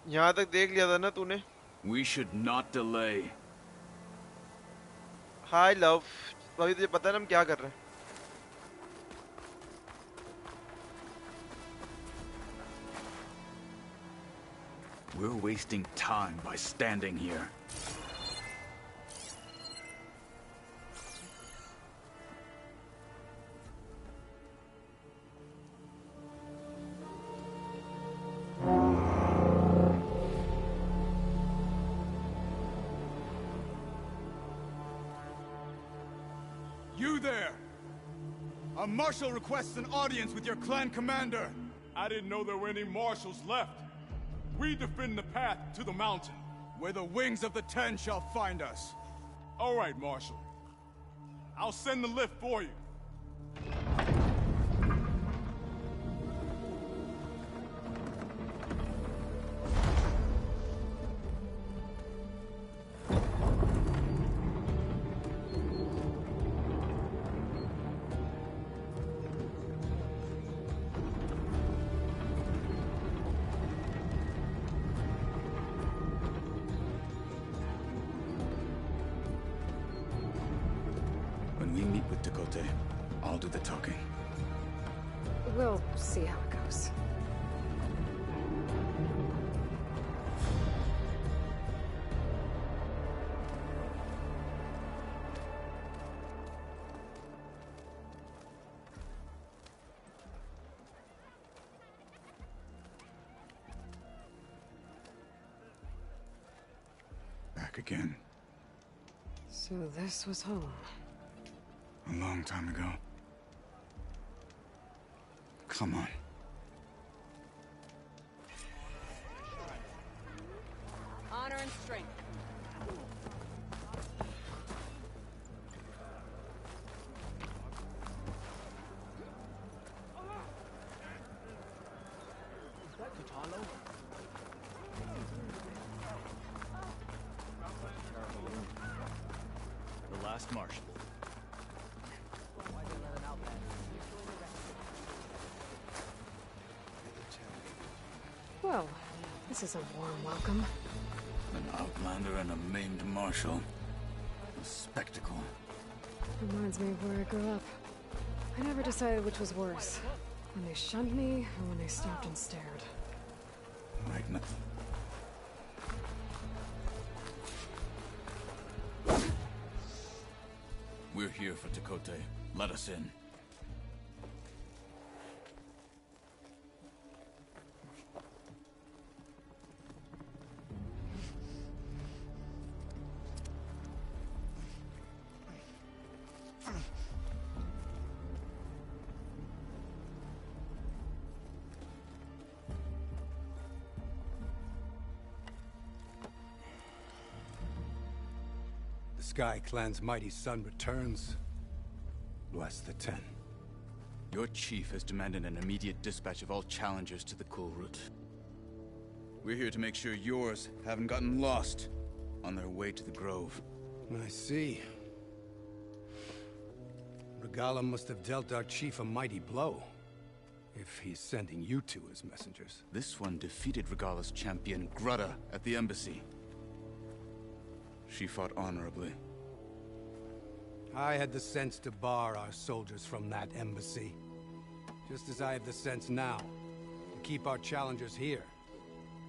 यहाँ तक देख लिया था ना तूने? We should not delay. Hi love. अभी तुझे पता है ना हम क्या कर रहे हैं? We're wasting time by standing here. You there! A marshal requests an audience with your clan commander. I didn't know there were any marshals left. We defend the path to the mountain. Where the wings of the Ten shall find us. All right, Marshal. I'll send the lift for you. When we meet with Dakota, I'll do the talking. We'll see how it goes. Back again. So this was home. A long time ago. Come on. Honor and strength. The last marshal. Well, this is a warm welcome. An outlander and a maimed marshal. A spectacle. Reminds me of where I grew up. I never decided which was worse. When they shunned me, or when they stopped and stared. Right now. We're here for Dakota. Let us in. The Sky Clan's mighty son returns. Bless the Ten. Your chief has demanded an immediate dispatch of all challengers to the Cool Route. We're here to make sure yours haven't gotten lost on their way to the Grove. I see. Regala must have dealt our chief a mighty blow. If he's sending you two as messengers. This one defeated Regala's champion, Grudda, at the embassy. She fought honorably. I had the sense to bar our soldiers from that embassy. Just as I have the sense now to keep our challengers here.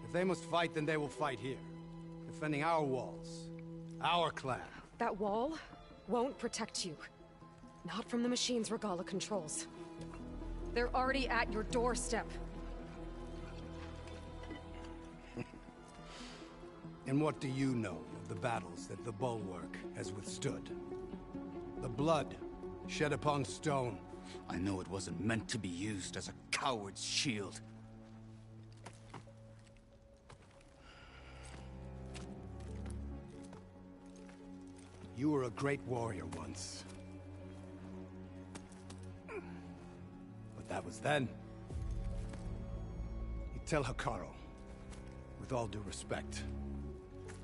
If they must fight, then they will fight here. Defending our walls. Our clan. That wall won't protect you. Not from the machines Regala controls. They're already at your doorstep. And what do you know of the battles that the Bulwark has withstood? The blood shed upon stone. I know it wasn't meant to be used as a coward's shield. You were a great warrior once. But that was then. You tell Hekarro, with all due respect,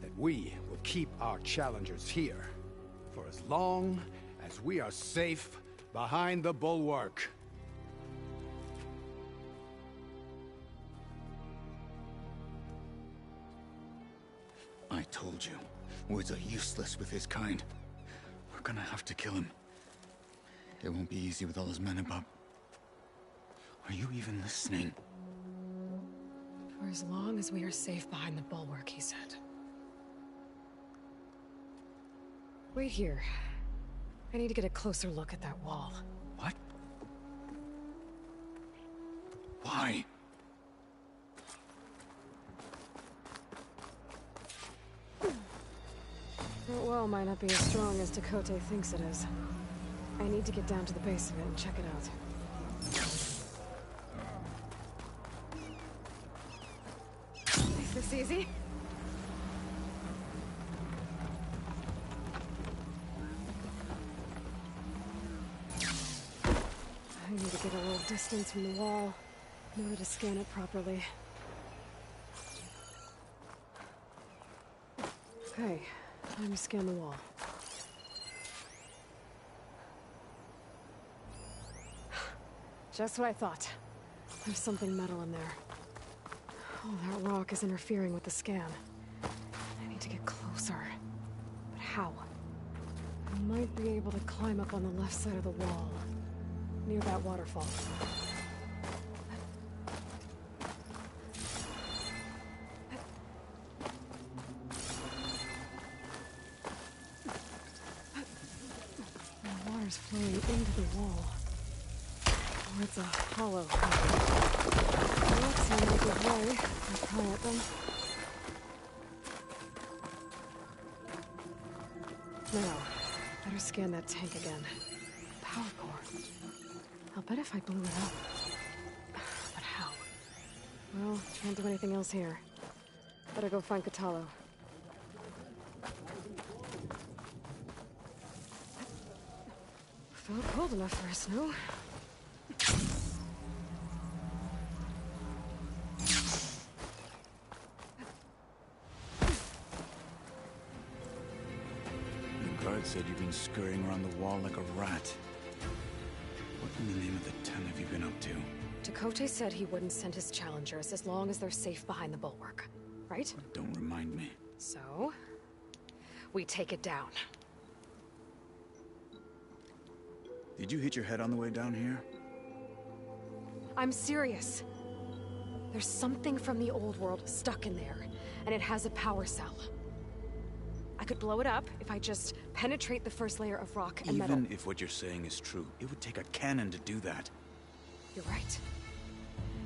that we will keep our challengers here for as long as we are safe behind the Bulwark. told you, words are useless with his kind. We're gonna have to kill him. It won't be easy with all his men about. Are you even listening? For as long as we are safe behind the bulwark, he said. Wait here. I need to get a closer look at that wall. What? Why? That wall might not be as strong as Tekote thinks it is. I need to get down to the base of it and check it out. Is this easy? I need to get a little distance from the wall in order to scan it properly. Okay, time to scan the wall. Just what I thought. There's something metal in there. Oh, that rock is interfering with the scan. I need to get closer. But how? I might be able to climb up on the left side of the wall, near that waterfall. The water's flowing into the wall. Towards a hollow. Well, that seems like a good way. I'll try it then. Now, better scan that tank again. Power core. I'll bet if I blew it up. But how? Well, can't do anything else here. Better go find Kotallo. Felt cold enough for a snow. The guard said you've been scurrying around the wall like a rat. What in the name of the ten have you been up to? Tekote said he wouldn't send his challengers as long as they're safe behind the bulwark. Right? Don't remind me. So, we take it down. Did you hit your head on the way down here? I'm serious. There's something from the old world stuck in there, and it has a power cell. I could blow it up if I just penetrate the first layer of rock and metal. Even if what you're saying is true, it would take a cannon to do that. You're right.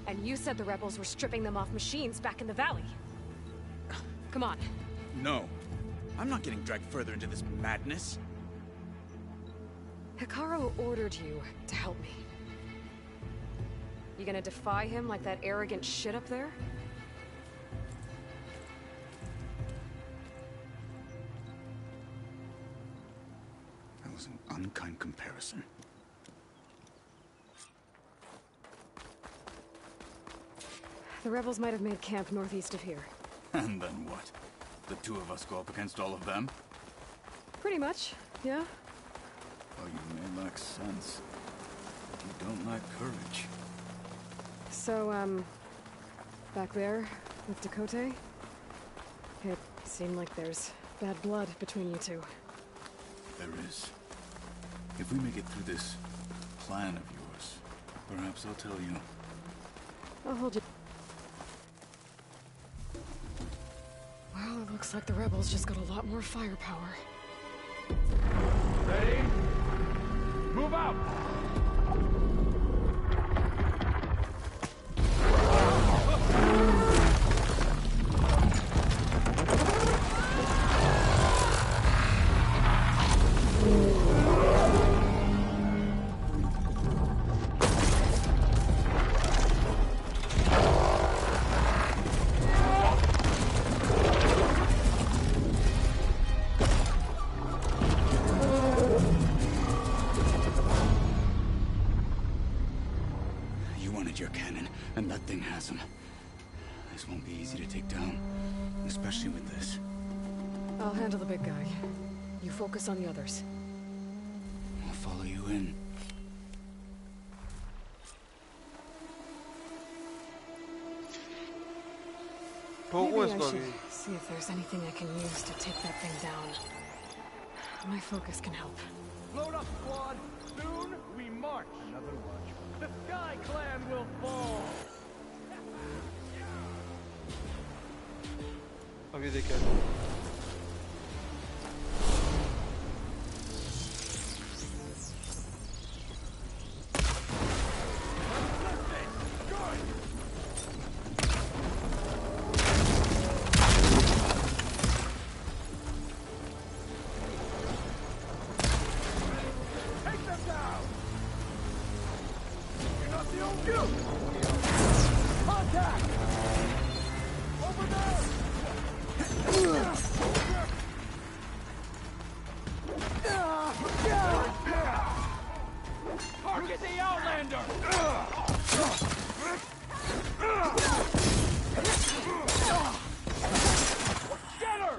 And you said the rebels were stripping them off machines back in the valley. Come on. No. I'm not getting dragged further into this madness. Hekarro ordered you to help me. You gonna defy him like that arrogant shit up there? That was an unkind comparison. The rebels might have made camp northeast of here. And then what? The two of us go up against all of them? Pretty much, yeah. Oh, you may lack sense, but you don't lack courage. So, back there, with Tekote? It seemed like there's bad blood between you two. There is. If we make it through this plan of yours, perhaps I'll tell you. I'll hold you. Well, it looks like the rebels just got a lot more firepower. Ready? Move out! Your cannon, and that thing has him. This won't be easy to take down, especially with this. I'll handle the big guy. You focus on the others. I'll follow you in. ठोकूं Maybe I इसको should अभी. see if there's anything I can use to take that thing down. My focus can help. Load up, squad. Soon we march. Another watch. The Sky Clan will fall. अभी देखिए. Take them down. You're not the only you. Contact. Over there. Target the Outlander. Get her.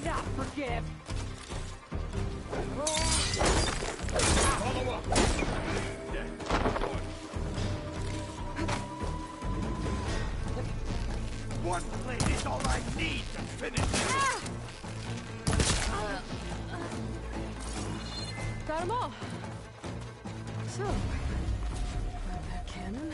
Not forgive. Follow up. One blade is all I need to finish this. Got them all. So, grab that cannon.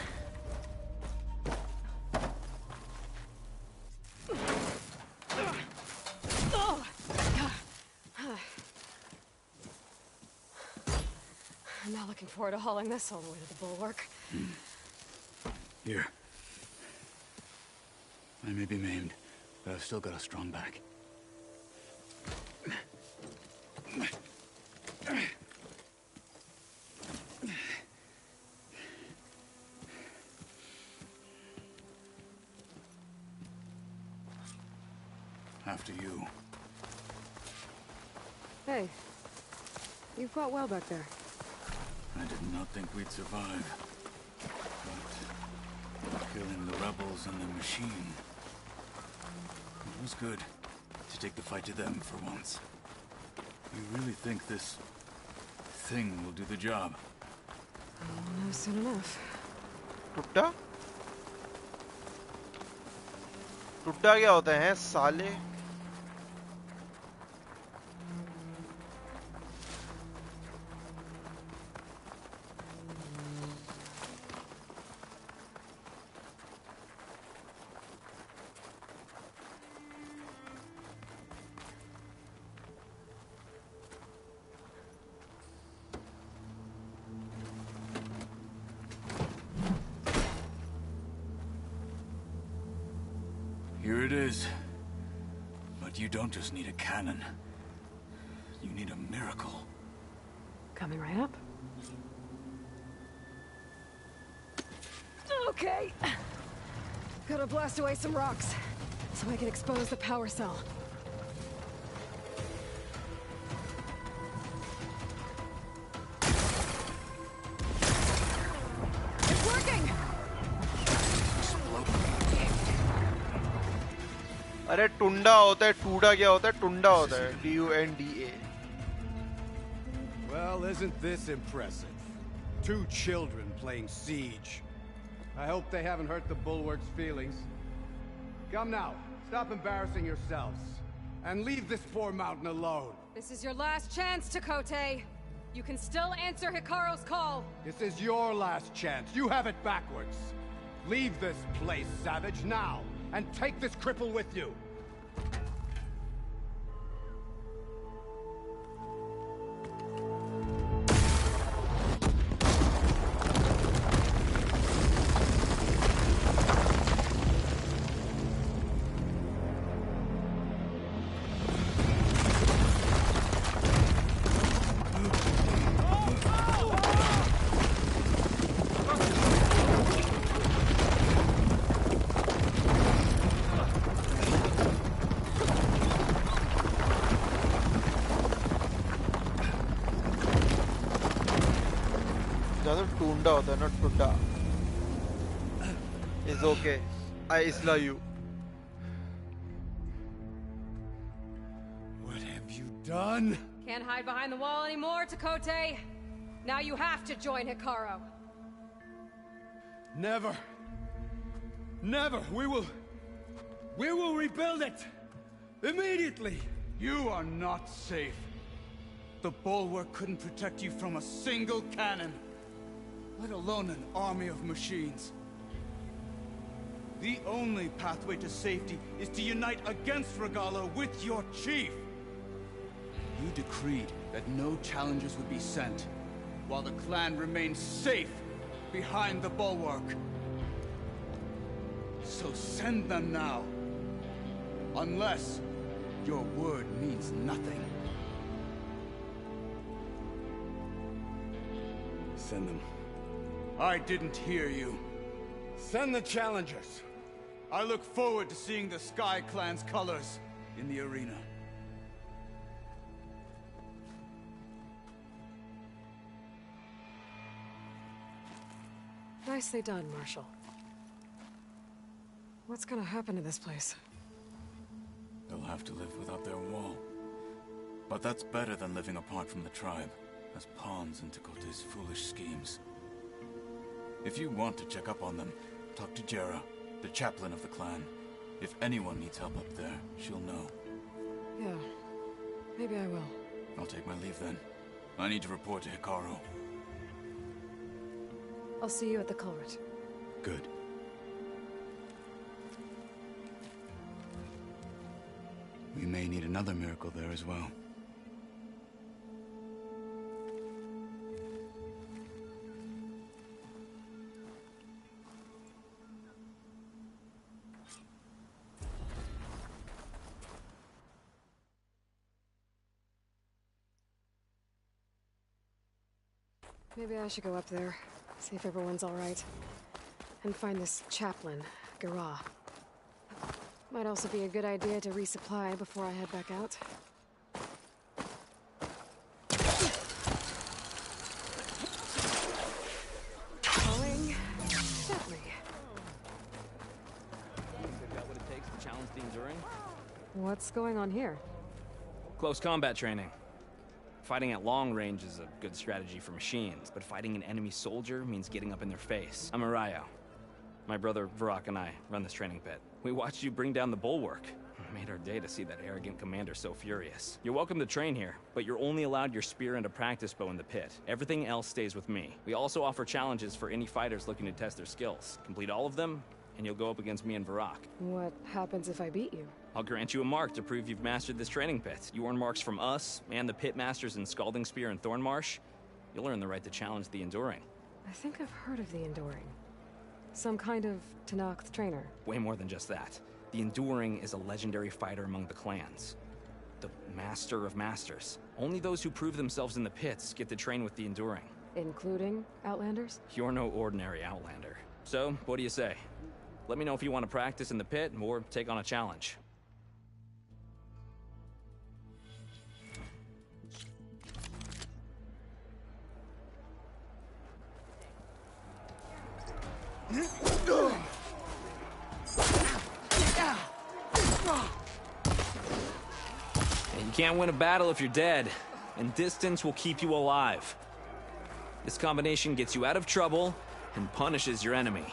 I'm not looking forward to hauling this all the way to the bulwark. Here. I may be maimed, but I've still got a strong back. After you. Hey, you fought well back there. I did not think we'd survive. But killing the rebels and the machine. It was good to take the fight to them for once. You really think this thing will do the job? I'll know soon enough. टुट्टा? टुट्टा क्या होता है साले? Here it is. But you don't just need a cannon. You need a miracle. Coming right up. Okay. Gotta blast away some rocks, so I can expose the power cell. It's working! अरे टुंडा होता है, टूडा क्या होता है? टुंडा होता है. TUNDA. Well, isn't this impressive? 2 children playing siege. I hope they haven't hurt the Bulwark's feelings. Come now, stop embarrassing yourselves. And leave this poor mountain alone. This is your last chance, Takote. You can still answer Hikaru's call. This is your last chance. You have it backwards. Leave this place, Savage, now. And take this cripple with you. यहाँ तो टुंडा होता है ना, टुंडा. It's okay. I isla you. What have you done? Can't hide behind the wall anymore, Takote. Now you have to join Hikaru. Never. Never. We will rebuild it. Immediately. You are not safe. The bulwark couldn't protect you from a single cannon, let alone an army of machines. The only pathway to safety is to unite against Regalla with your chief. You decreed that no challengers would be sent, while the clan remains safe behind the bulwark. So send them now. Unless your word means nothing. Send them. I didn't hear you. Send the challengers. I look forward to seeing the Sky Clan's colors in the arena. Nicely done, Marshal. What's gonna happen to this place? They'll have to live without their wall. But that's better than living apart from the tribe, as pawns in Takote's foolish schemes. If you want to check up on them, talk to Jera, the chaplain of the clan. If anyone needs help up there, she'll know. Yeah, maybe I will. I'll take my leave then. I need to report to Hikaru. I'll see you at the culvert. Good. We may need another miracle there as well. Maybe I should go up there, see if everyone's all right. And find this chaplain, Garah. Might also be a good idea to resupply before I head back out. Going gently. Got what it takes to challenge the Enduring? What's going on here? Close combat training. Fighting at long range is a good strategy for machines, but fighting an enemy soldier means getting up in their face. I'm Arayo. My brother Varrock and I run this training pit. We watched you bring down the bulwark. It made our day to see that arrogant commander so furious. You're welcome to train here, but you're only allowed your spear and a practice bow in the pit. Everything else stays with me. We also offer challenges for any fighters looking to test their skills. Complete all of them, and you'll go up against me and Varrock. What happens if I beat you? I'll grant you a mark to prove you've mastered this training pit. You earn marks from us and the pit masters in Scalding Spear and Thornmarsh. You'll earn the right to challenge the Enduring. I think I've heard of the Enduring. Some kind of Tenakth trainer. Way more than just that. The Enduring is a legendary fighter among the clans. The Master of Masters. Only those who prove themselves in the pits get to train with the Enduring. Including Outlanders? You're no ordinary Outlander. So, what do you say? Let me know if you want to practice in the pit or take on a challenge. And you can't win a battle if you're dead, and distance will keep you alive. This combination gets you out of trouble and punishes your enemy.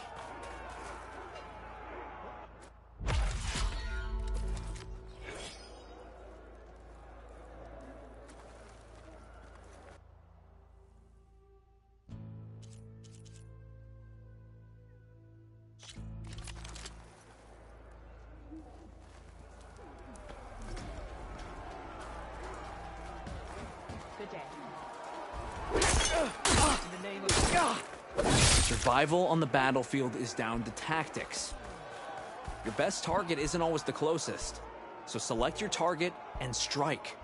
Survival on the battlefield is down to tactics. Your best target isn't always the closest, so select your target and strike.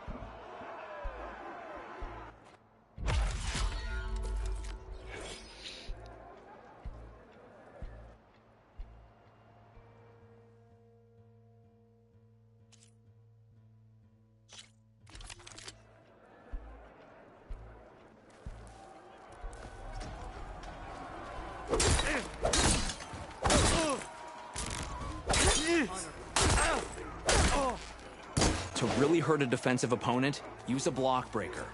To really hurt a defensive opponent, use a block breaker.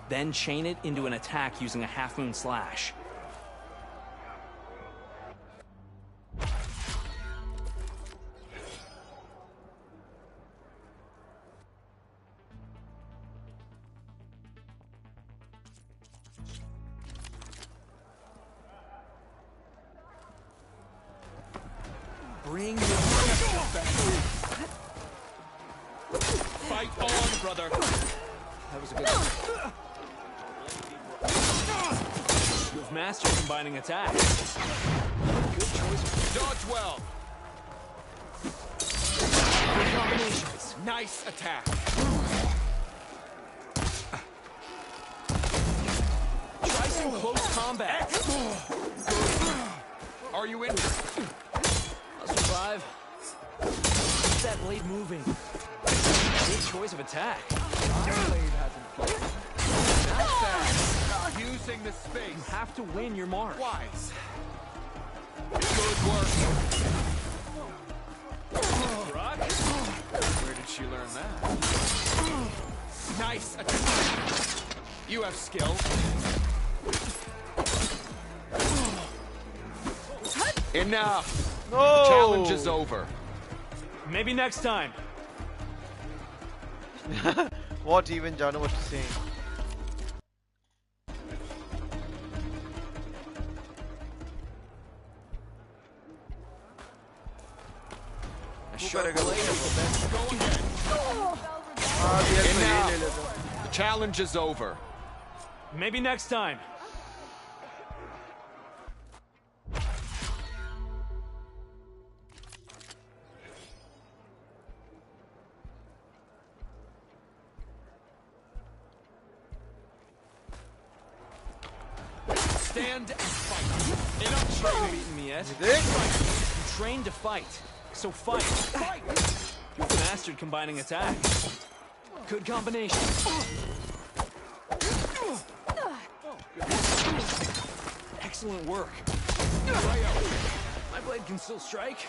Then chain it into an attack using a Half Moon Slash. Bring your Fight on, brother. That was a good one. You've mastered combining attacks. Good choice. Dodge well. Good combinations. Nice attack. Try some close combat. Are you injured? I'll survive. Keep that blade moving. Good choice of attack. Using the space. You have to win your mark. Wise. Good work. Rock? Where did she learn that? Nice attack. You have skill. Enough. No. Challenge is over. Maybe next time. What even Jano was saying? A sharp करेगा? blade is the best. Go again. हाँ, BL तो यही ले Enough. लेता हूँ. The challenge is over. Maybe next time. Stand and fight. Enough training. Beaten me yet? देख. You trained to fight, so fight. Fight. You've mastered combining attacks. Good combination. Excellent work. My blade can still strike.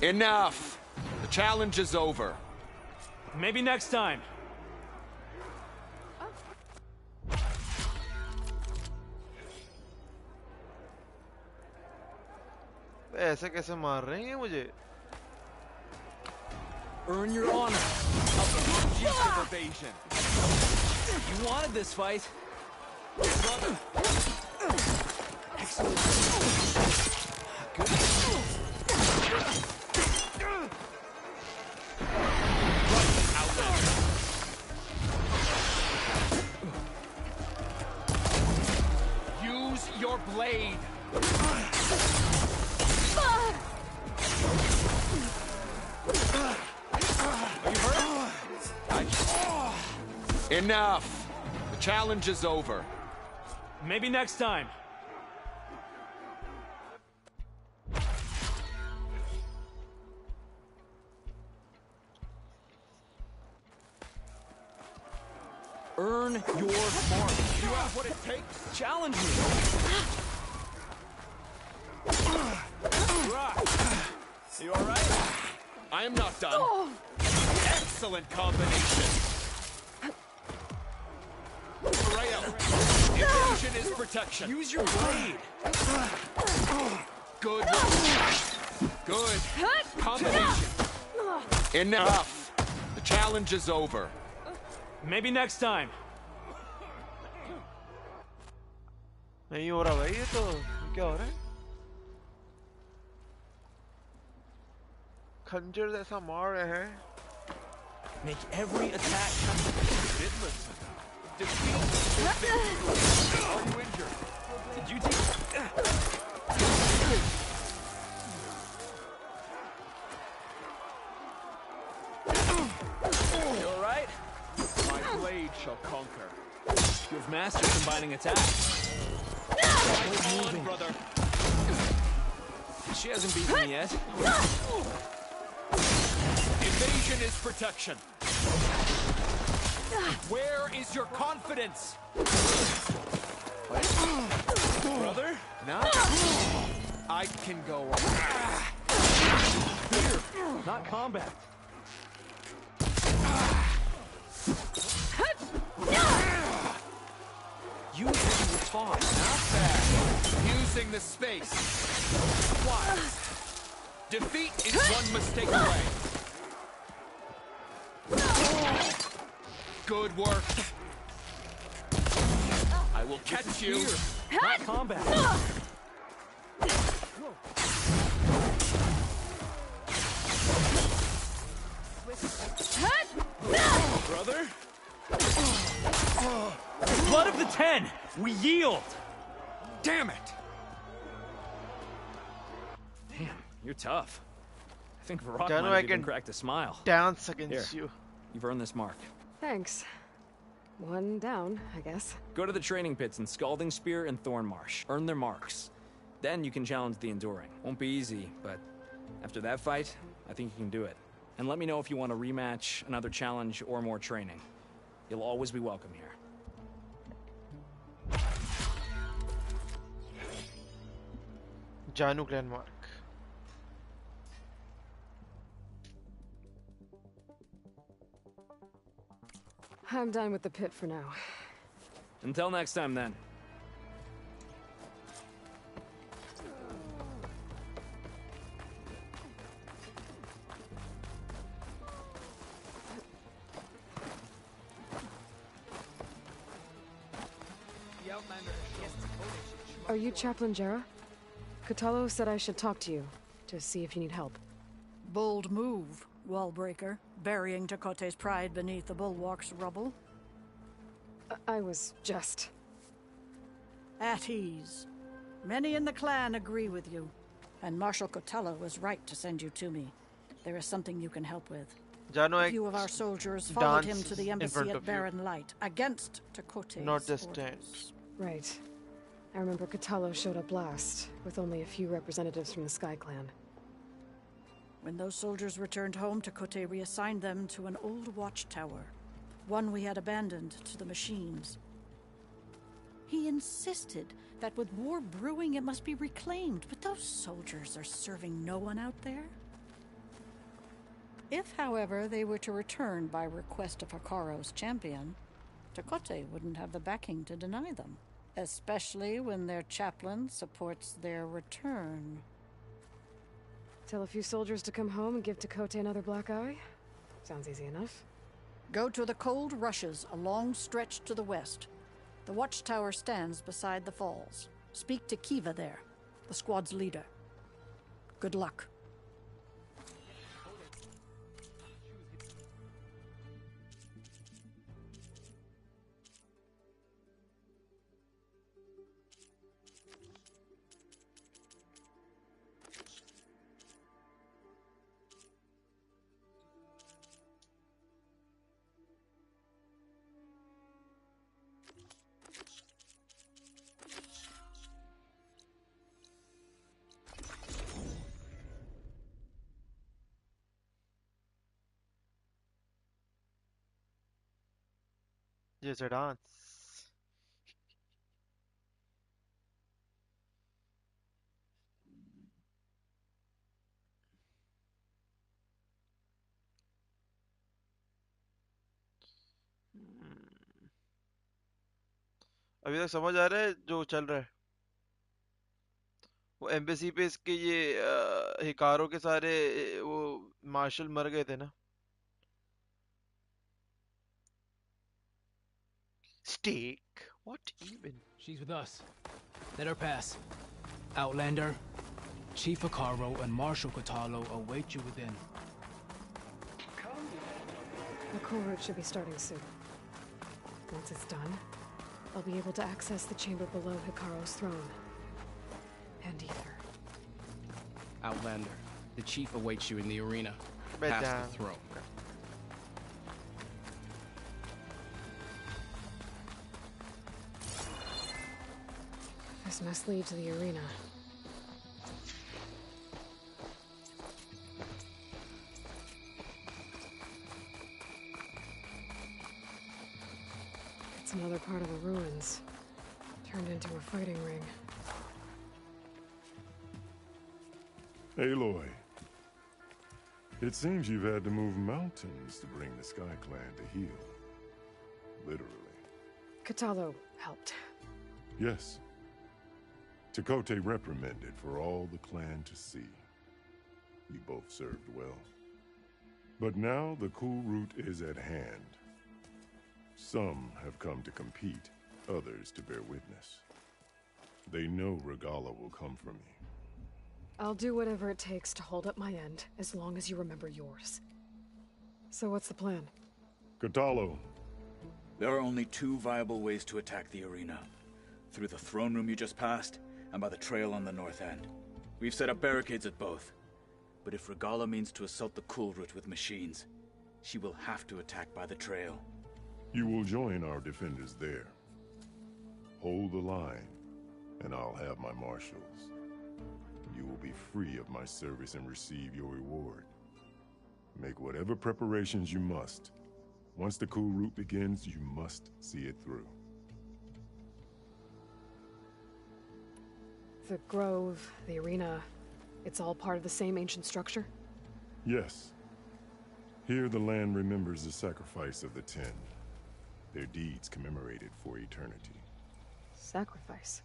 Enough. The challenge is over. Maybe next time. ऐसे कैसे मार रहे हैं ये मुझे? Earn your honor. Use of evasion. You wanted this fight. Excellent. Good. Use your blade. Are you hurt? Enough. The challenge is over. Maybe next time. Earn your mark. You have what it takes. Challenge me. Rock. You all right? I am not done. Excellent combination. Rayo. Evasion is protection. Use your blade. Good. Good. Combination. Enough. The challenge is over. Maybe next time. नहीं हो रहा भाई ये तो क्या हो रहा है? खंजर जैसा मार रहे हैं. Make every attack Vidless. Defeat. Are you injured? Did you take... You all right? My blade shall conquer. You've mastered combining attacks. Fight on, brother. She hasn't beaten me yet. Evasion is protection. Where is your confidence? Brother? No? I can go on. Here, not combat. Use what you were taught. Not bad. Using the space. Wise. Defeat is one mistake away. Good work. I will catch you. Here, not combat. Brother? Blood of the Ten! We yield! Damn it! Damn, you're tough. I think Varrock Janu, might I have even can cracked a smile. Dance against Here. you. You've earned this mark. Thanks. One down, I guess. Go to the training pits in Scalding Spear and Thornmarsh. Earn their marks. Then you can challenge the Enduring. Won't be easy, but after that fight, I think you can do it. And let me know if you want a rematch, another challenge, or more training. You'll always be welcome here. Janu Glenmark. I'm done with the pit for now. Until next time, then. Are you Chaplain Jera? Kotallo said I should talk to you, to see if you need help. Bold move, Wallbreaker, burying Tekote's pride beneath the bulwark's rubble. I was just... At ease. Many in the clan agree with you, and Marshal Kotallo was right to send you to me. There is something you can help with. Janu, A few of our soldiers followed him to the in front embassy at of you. Barren Light, against Tekote's Not this orders. tent. Right. I remember Kotallo showed up last, with only a few representatives from the Sky Clan. When those soldiers returned home, Tekote reassigned them to an old watchtower, one we had abandoned to the machines. He insisted that with war brewing it must be reclaimed, but those soldiers are serving no one out there. If, however, they were to return by request of Hikaro's champion, Tekote wouldn't have the backing to deny them, especially when their chaplain supports their return. Tell a few soldiers to come home and give Tekote another black eye? Sounds easy enough. Go to the Cold Rushes, a long stretch to the west. The watchtower stands beside the falls. Speak to Kiva there, the squad's leader. Good luck. There's a dance. अभी तक समझ आ रहा है जो चल रहा है वो एम्बेसी पे इसके ये हिकारो के सारे वो मार्शल मर गए थे ना Steak? What even? She's with us. Let her pass. Outlander, Chief Hikaro and Marshal Kotallo await you within. The coal route should be starting soon. Once it's done, I'll be able to access the chamber below Hikaro's throne. And Ether. Outlander, the Chief awaits you in the arena. Bed Past down. the throne. This must lead to the arena. It's another part of the ruins. Turned into a fighting ring. Aloy. It seems you've had to move mountains to bring the Sky Clan to heal. Literally. Kotallo helped. Yes. Chakotay reprimanded for all the clan to see. You both served well. But now the cool route is at hand. Some have come to compete, others to bear witness. They know Regalla will come for me. I'll do whatever it takes to hold up my end, as long as you remember yours. So what's the plan? Kotallo. There are only two viable ways to attack the arena. Through the throne room you just passed, and by the trail on the north end. We've set up barricades at both. But if Regalla means to assault the cool route with machines, she will have to attack by the trail. You will join our defenders there. Hold the line, and I'll have my marshals. You will be free of my service and receive your reward. Make whatever preparations you must. Once the cool route begins, you must see it through. The grove, the arena, it's all part of the same ancient structure? Yes. Here the land remembers the sacrifice of the Ten. Their deeds commemorated for eternity. Sacrifice?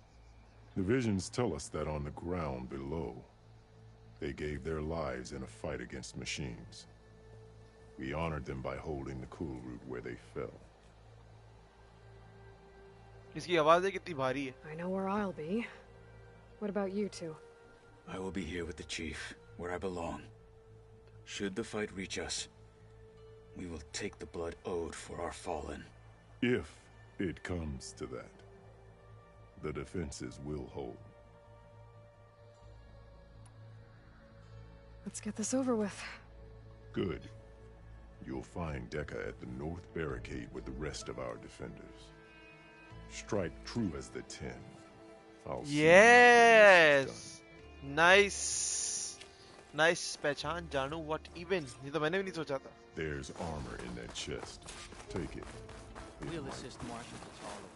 The visions tell us that on the ground below, they gave their lives in a fight against machines. We honored them by holding the cool route where they fell. इसकी आवाज़ कितनी भारी है? I know where I'll be. What about you two? I will be here with the chief, where I belong. Should the fight reach us, we will take the blood owed for our fallen. If it comes to that, the defenses will hold. Let's get this over with. Good. You'll find Dekka at the north barricade with the rest of our defenders. Strike true as the Ten. I'll see Yes! Nice! Nice पहचान जानू what even? ये तो मैंने भी नहीं सोचा था. There's armor in that chest. Take it. We'll assist Marshal Kotallo.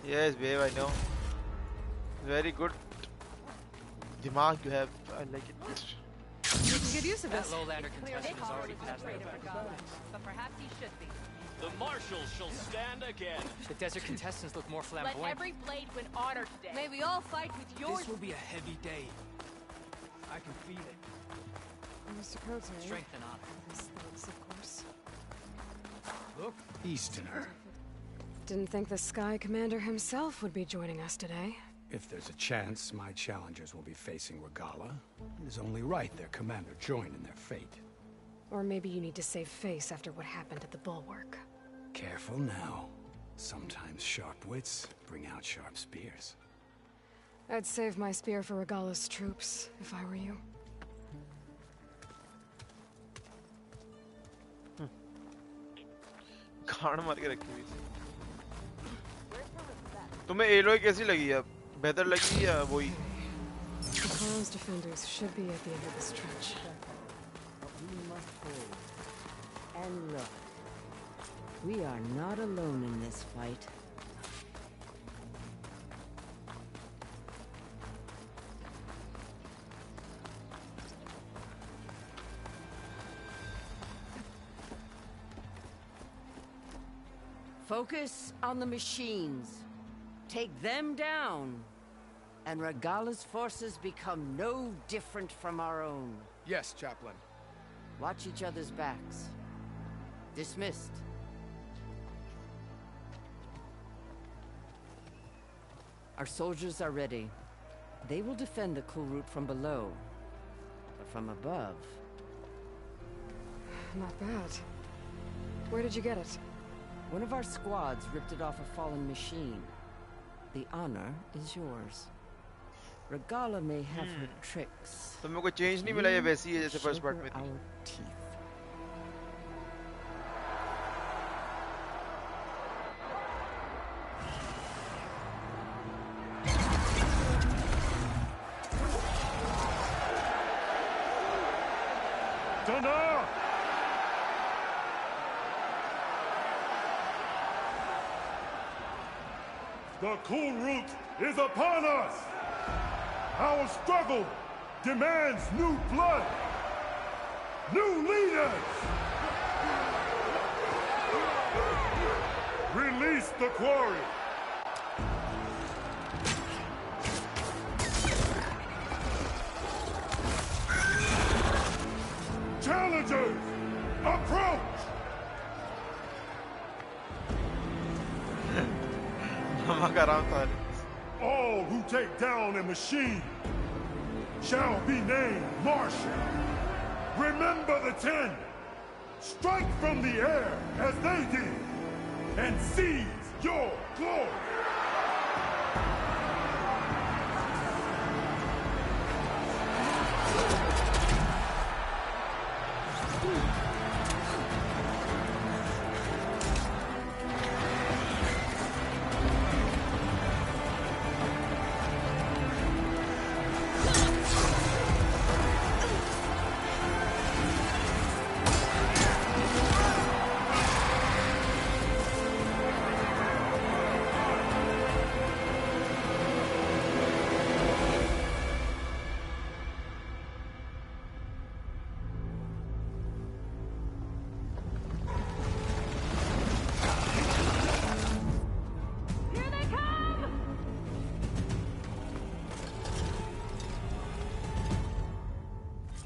Yes, babe, I know. Very good. Dimag you have. I like it. You can get use of this. That Lowlander contestant has already passed their But perhaps he should be. The marshals shall stand again. The desert contestants look more Let flamboyant. every blade win honor today. May we all fight with yours. This will be a heavy day. I can feel it. Mr. Kote. Strength and honor. This looks, of course. Look, Easterner. Didn't think the Sky Commander himself would be joining us today. If there's a chance my challengers will be facing Regalla, it is only right their commander join in their fate. Or maybe you need to save face after what happened at the Bulwark. Careful now. Sometimes sharp wits bring out sharp spears. I'd save my spear for Regalla's troops, if I were you. गाड़ मार के रखी हुई थी. तुम्हें alloy कैसी लगी अब? बेहतर लगी या वही? Kotallo's defenders should be at the end of this stretch. We must hold. And look, we are not alone in this fight. Focus on the machines. Take them down. And Regalla's forces become no different from our own. Yes, Chaplain. Watch each other's backs. Dismissed. Our soldiers are ready. They will defend the cool route from below. But from above... Not bad. Where did you get it? One of our squads ripped it off a fallen machine. The honor is yours. Regalla may have her tricks. तो मेरे को change नहीं मिला, ये वैसी है जैसे first part में थी. Stunner! The Cool Route is upon us! Our struggle demands new blood! New leaders! Release the quarry! Challengers, approach! All who take down a machine shall be named Marshal. Remember the 10. Strike from the air as they did, and seize your glory.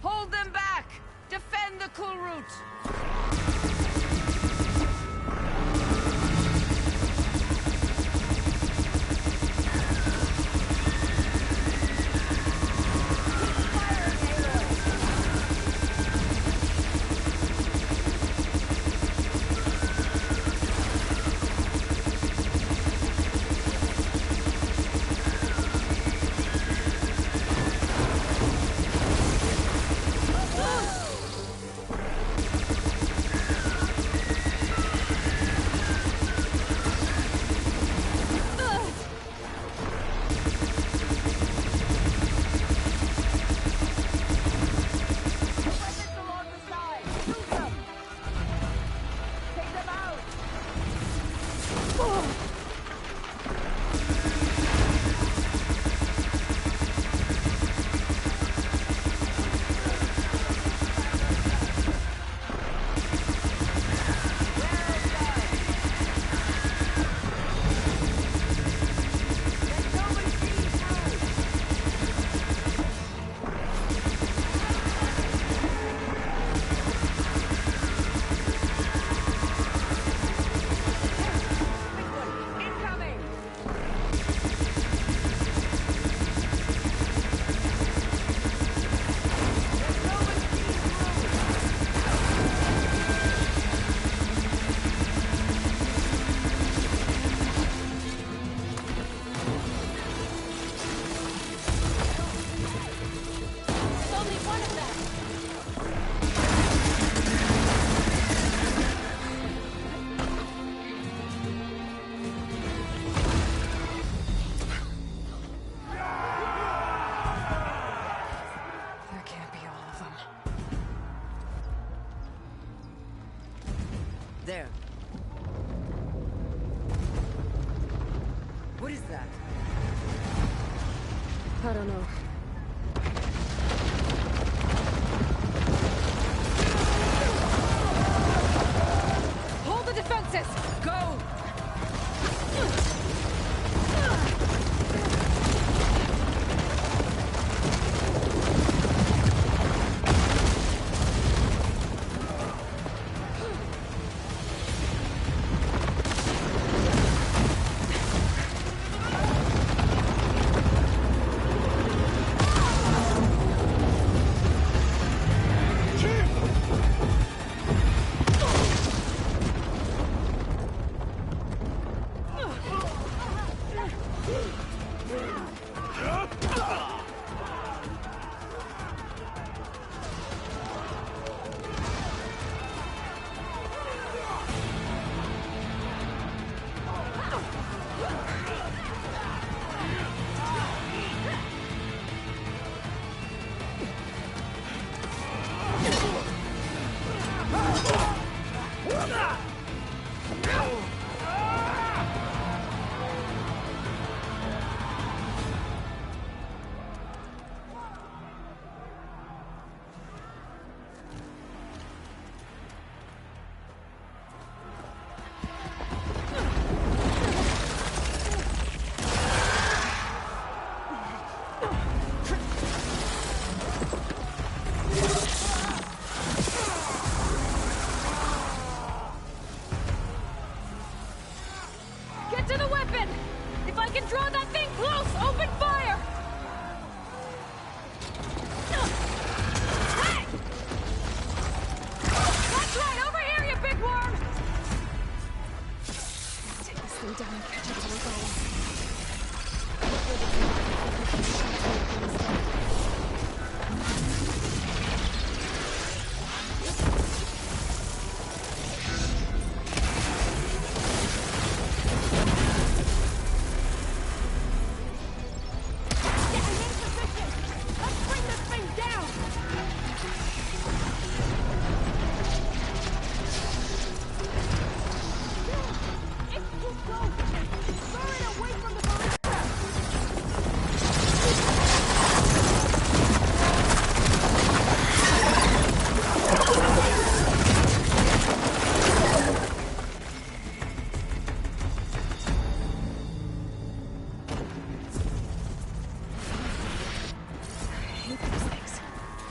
Hold them back! Defend the Cool Route! There. What is that? I don't know. Hold the defenses! Go!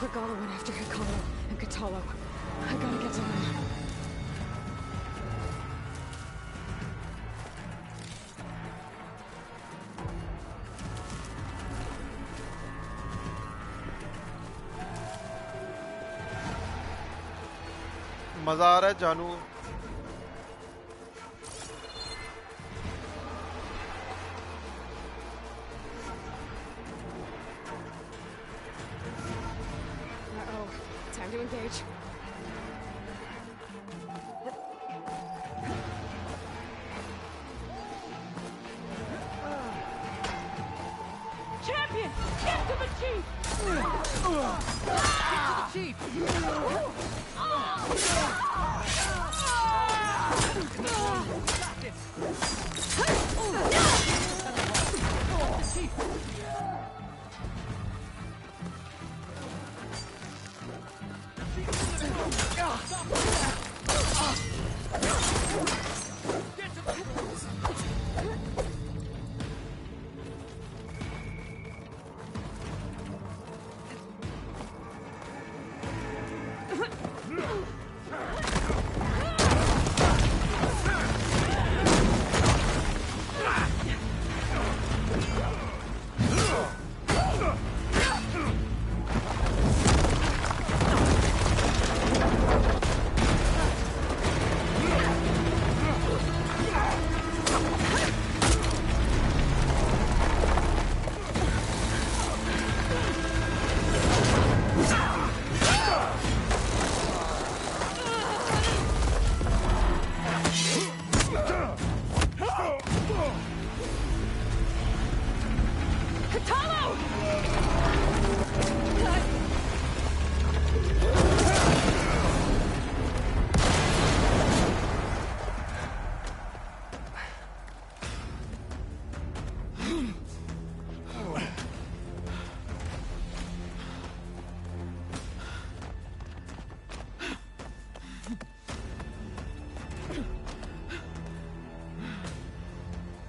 Regalla went after Hikaru and Kotallo. I gotta get to them. मजा आ रहा है जानू Time to engage. Champion! Get to the chief! Get to the chief!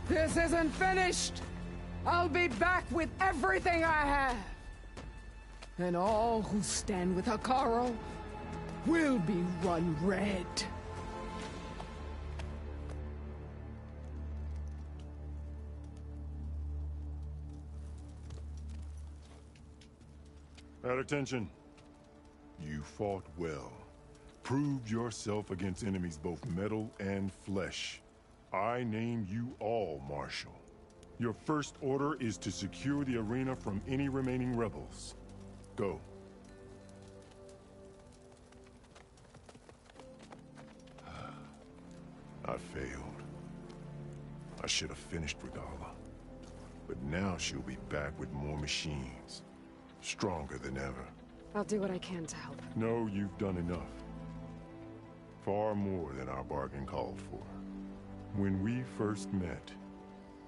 This isn't finished! I'll be back with everything I have! And all who stand with Hikaru will be run red. At attention. You fought well. Proved yourself against enemies both metal and flesh. I name you all Marshal. Your first order is to secure the arena from any remaining rebels. Go. I failed. I should have finished Regalla. But now she'll be back with more machines. Stronger than ever. I'll do what I can to help. No, you've done enough. Far more than our bargain called for. When we first met,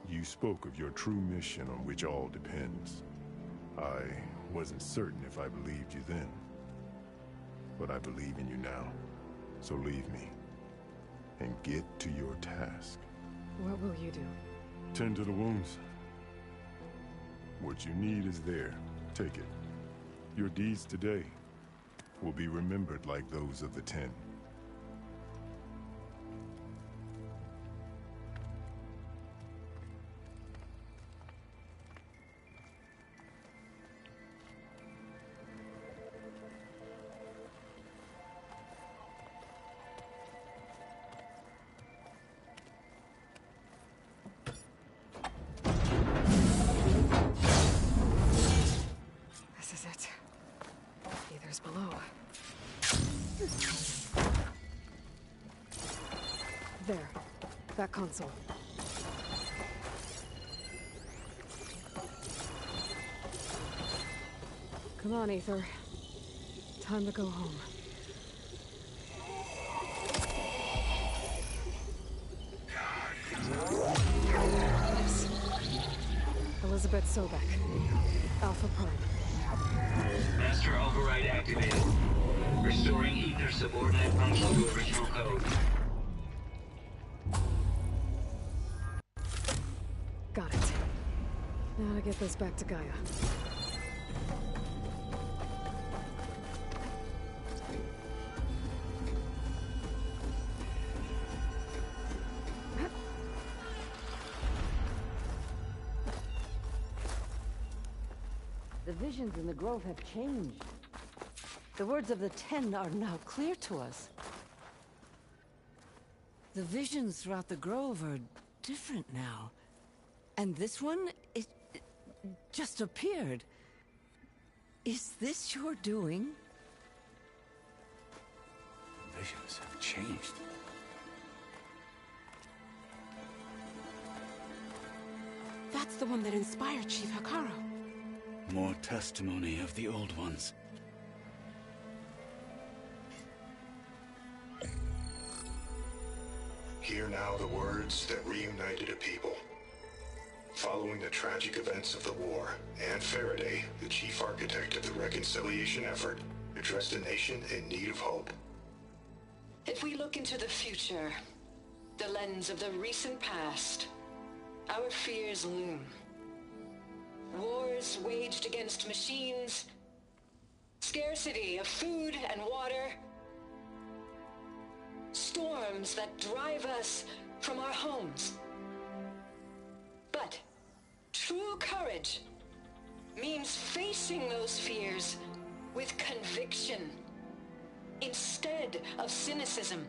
you spoke of your true mission on which all depends. I wasn't certain if I believed you then. But I believe in you now. So leave me. And get to your task. What will you do? Tend to the wounds. What you need is there. Take it. Your deeds today will be remembered like those of the 10. There. That console. Come on, Aether. Time to go home. Yes. Elizabeth Sobek. Alpha Prime. Master override activated. Restoring Aether subordinate function to original code. Got it. Now to get this back to Gaia. The visions in the grove have changed. The words of the Ten are now clear to us. The visions throughout the grove are different now. And this one, it just appeared. Is this your doing? Visions have changed. That's the one that inspired Chief Hekarro. More testimony of the old ones. Hear now the words that reunited a people. Following the tragic events of the war, Anne Faraday, the chief architect of the reconciliation effort, addressed a nation in need of hope. If we look into the future, the lens of the recent past, our fears loom. Wars waged against machines, scarcity of food and water, storms that drive us from our homes. But true courage means facing those fears with conviction instead of cynicism.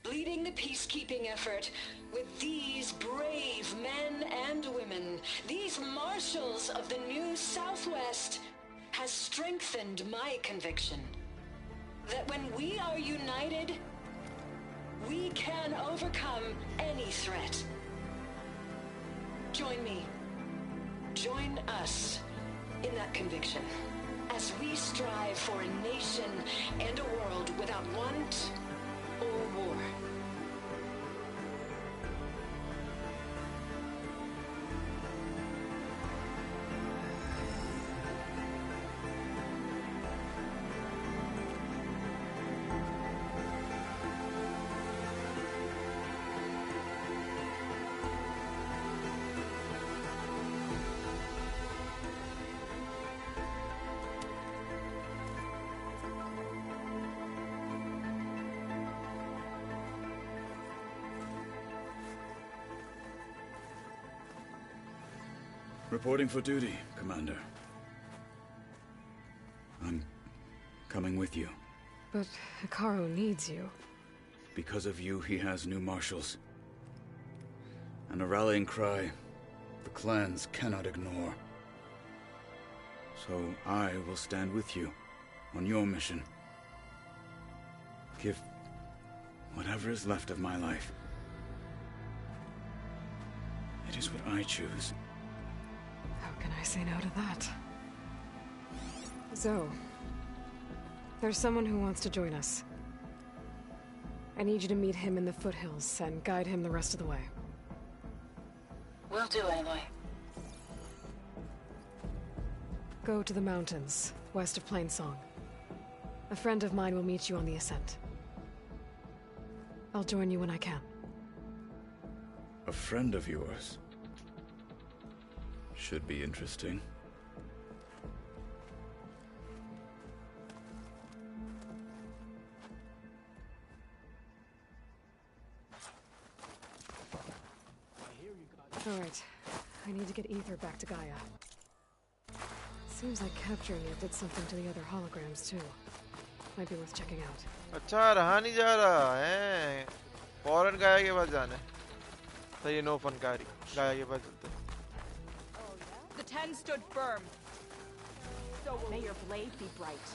Leading the peacekeeping effort with these brave men and women, these marshals of the new Southwest, has strengthened my conviction that when we are united, we can overcome any threat. Join me. Join us in that conviction as we strive for a nation and a world without want or war. Reporting for duty, Commander. I'm coming with you. But Hekarro needs you. Because of you, he has new marshals. And a rallying cry the clans cannot ignore. So I will stand with you on your mission. Give whatever is left of my life. It is what I choose. How can I say no to that? Zoe, there's someone who wants to join us. I need you to meet him in the foothills and guide him the rest of the way. Will do, Aloy. Go to the mountains, west of Plainsong. A friend of mine will meet you on the ascent. I'll join you when I can. A friend of yours? Should be interesting. All right. I need to get Ether back to Gaia. Seems like capturing it did something to the other holograms, too. Might be worth checking out. अच्छा रहा नहीं जा रहा है फौरन गाया के पास जाना है तो ये नो फनकारी गाया के पास चलते हैं The Ten stood firm. So may your blade be bright.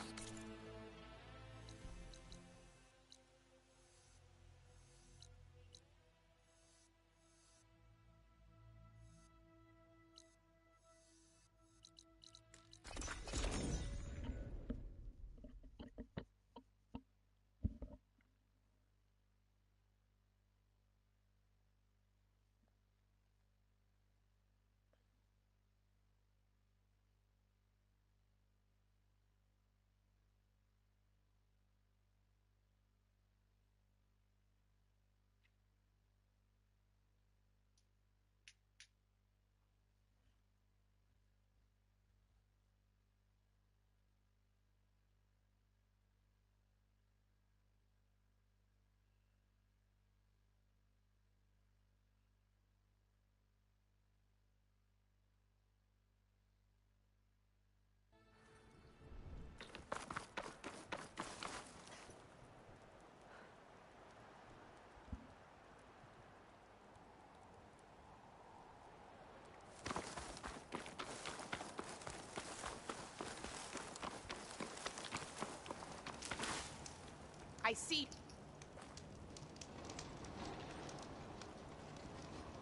I see...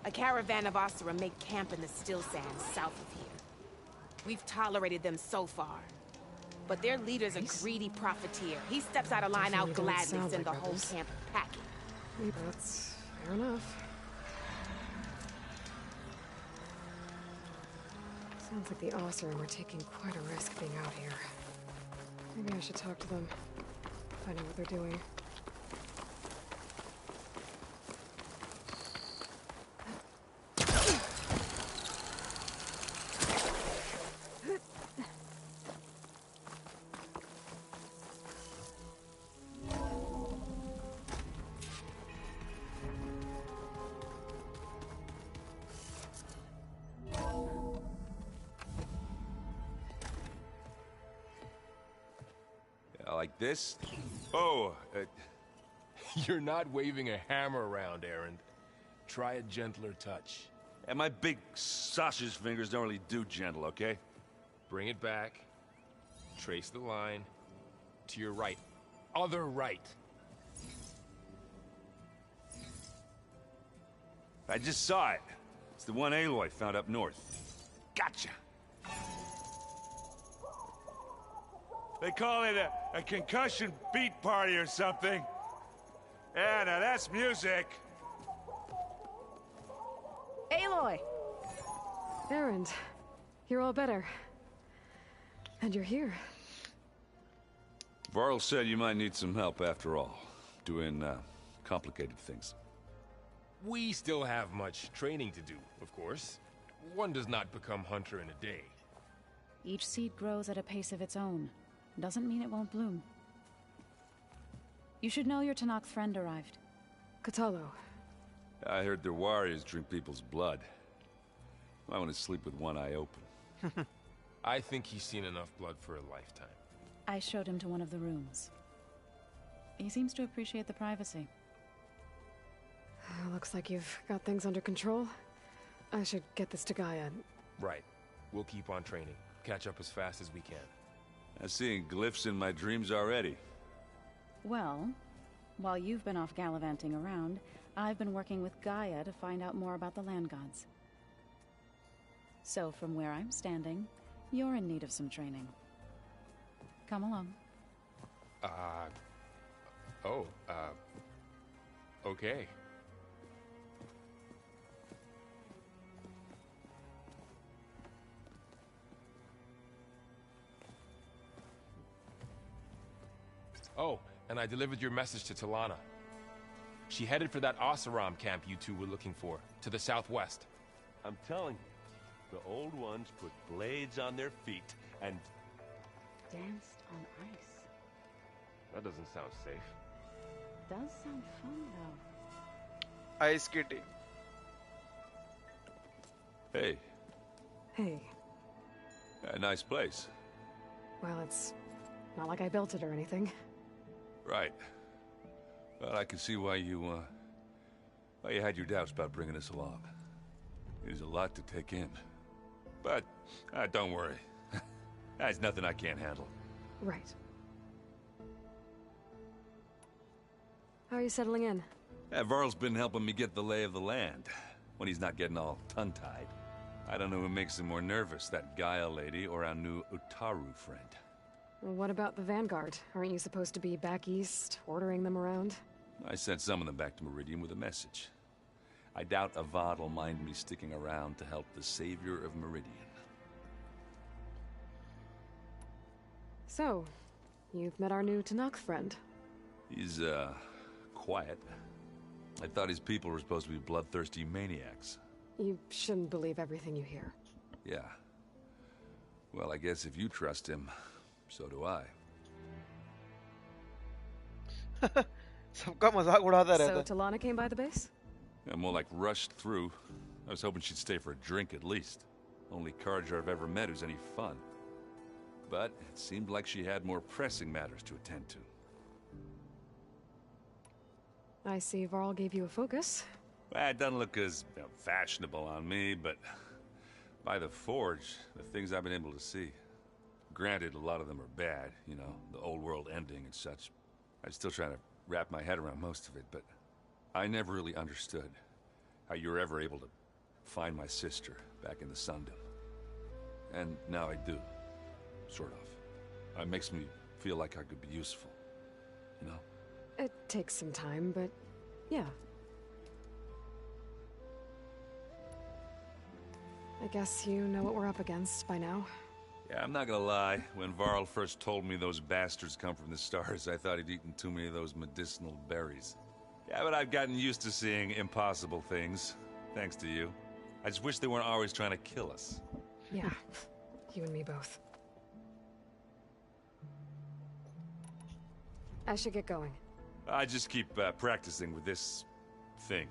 A caravan of Asura make camp in the still sands south of here. We've tolerated them so far. But their leader's a greedy profiteer. He steps out of line out gladly, send the whole camp packing. That's fair enough. Sounds like the Osram were taking quite a risk being out here. Maybe I should talk to them, find out what they're doing. Like this? Oh, You're not waving a hammer around, Erend. Try a gentler touch. And my big sausage fingers don't really do gentle, okay? Bring it back. Trace the line. To your right. Other right. I just saw it. It's the one Aloy found up north. Gotcha! They call it a concussion beat party or something. Yeah, now that's music. Aloy! Erend, you're all better. And you're here. Varl said you might need some help after all. Doing, complicated things. We still have much training to do, of course. One does not become hunter in a day. Each seed grows at a pace of its own. Doesn't mean it won't bloom. You should know your Tenakth friend arrived. Kotallo. I heard their warriors drink people's blood. I want to sleep with one eye open. I think he's seen enough blood for a lifetime. I showed him to one of the rooms. He seems to appreciate the privacy. Looks like you've got things under control. I should get this to Gaia. Right. We'll keep on training. Catch up as fast as we can. I'm seeing glyphs in my dreams already. Well, while you've been off gallivanting around, I've been working with Gaia to find out more about the land gods. So from where I'm standing, you're in need of some training. Come along. Okay. Oh, and I delivered your message to Talana. She headed for that Oseram camp you two were looking for, to the southwest. I'm telling you, the old ones put blades on their feet and... Danced on ice. That doesn't sound safe. Does sound fun, though. Ice skating. Hey. Hey. A nice place. Well, it's not like I built it or anything. Right. Well, I can see why you had your doubts about bringing us along. It is a lot to take in. But, don't worry. That's nothing I can't handle. Right. How are you settling in? Varl's been helping me get the lay of the land, when he's not getting all tongue-tied. I don't know who makes him more nervous, that Gaia lady or our new Utaru friend. Well, what about the Vanguard? Aren't you supposed to be back east, ordering them around? I sent some of them back to Meridian with a message. I doubt Avad will mind me sticking around to help the savior of Meridian. So, you've met our new Tenakth friend. He's, quiet. I thought his people were supposed to be bloodthirsty maniacs. You shouldn't believe everything you hear. Yeah. Well, I guess if you trust him, so do I. सबका मजाक उड़ाता रहता So है. Talana came by the base? Yeah, more like rushed through. I was hoping she'd stay for a drink at least. Only Carja I've ever met who's any fun. But it seemed like she had more pressing matters to attend to. I see Varl gave you a focus. Well, it doesn't look as fashionable on me, but by the Forge, the things I've been able to see. Granted, a lot of them are bad, you know, the old world ending and such. I'm still trying to wrap my head around most of it, but I never really understood how you were ever able to find my sister back in the Sundom. And now I do, sort of. It makes me feel like I could be useful, you know? It takes some time, but yeah. I guess you know what we're up against by now. Yeah, I'm not gonna lie. When Varl first told me those bastards come from the stars, I thought he'd eaten too many of those medicinal berries. Yeah, but I've gotten used to seeing impossible things, thanks to you. I just wish they weren't always trying to kill us. Yeah, you and me both. I should get going. I just keep practicing with this thing.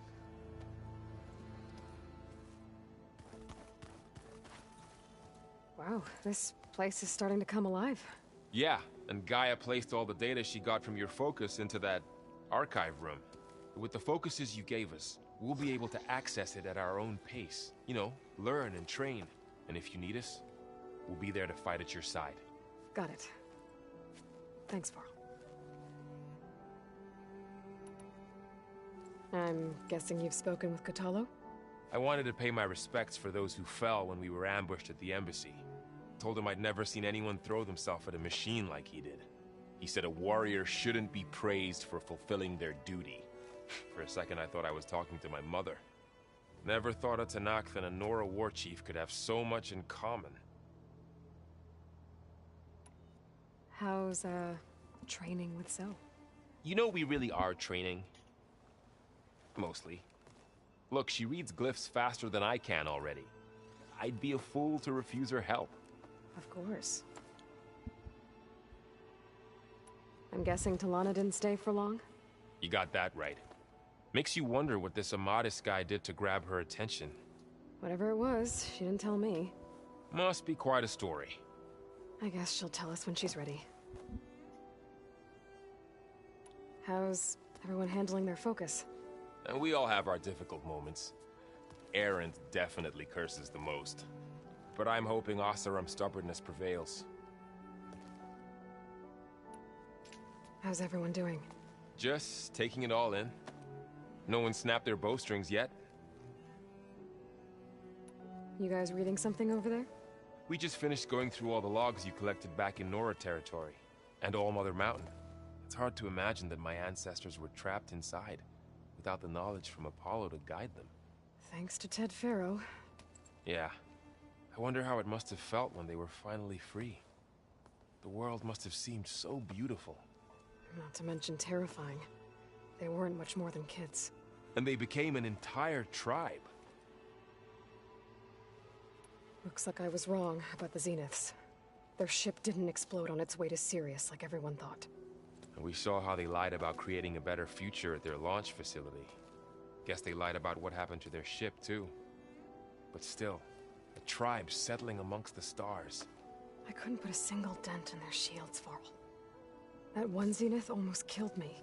Wow, this place is starting to come alive. Yeah, and Gaia placed all the data she got from your focus into that archive room. With the focuses you gave us, we'll be able to access it at our own pace. You know, learn and train. And if you need us, we'll be there to fight at your side. Got it. Thanks, Varl. I'm guessing you've spoken with Kotallo? I wanted to pay my respects for those who fell when we were ambushed at the embassy. Told him I'd never seen anyone throw themselves at a machine like he did. He said a warrior shouldn't be praised for fulfilling their duty. For a second I thought I was talking to my mother. Never thought a Tenakth and a Nora war chief could have so much in common. How's, training with Zoe? You know we really are training. Mostly. Look, she reads glyphs faster than I can already. I'd be a fool to refuse her help. Of course. I'm guessing Talana didn't stay for long? You got that right. Makes you wonder what this Amadis guy did to grab her attention. Whatever it was, she didn't tell me. Must be quite a story. I guess she'll tell us when she's ready. How's everyone handling their focus? And we all have our difficult moments. Erend definitely curses the most. But I'm hoping Oseram's stubbornness prevails. How's everyone doing? Just taking it all in. No one snapped their bowstrings yet. You guys reading something over there? We just finished going through all the logs you collected back in Nora territory. And All Mother Mountain. It's hard to imagine that my ancestors were trapped inside, without the knowledge from Apollo to guide them. Thanks to Ted Faro. Yeah. I wonder how it must have felt when they were finally free. The world must have seemed so beautiful. Not to mention terrifying. They weren't much more than kids. And they became an entire tribe. Looks like I was wrong about the Zeniths. Their ship didn't explode on its way to Sirius like everyone thought. And we saw how they lied about creating a better future at their launch facility. Guess they lied about what happened to their ship, too. But still, a tribe settling amongst the stars. I couldn't put a single dent in their shields, Varl. That one Zenith almost killed me.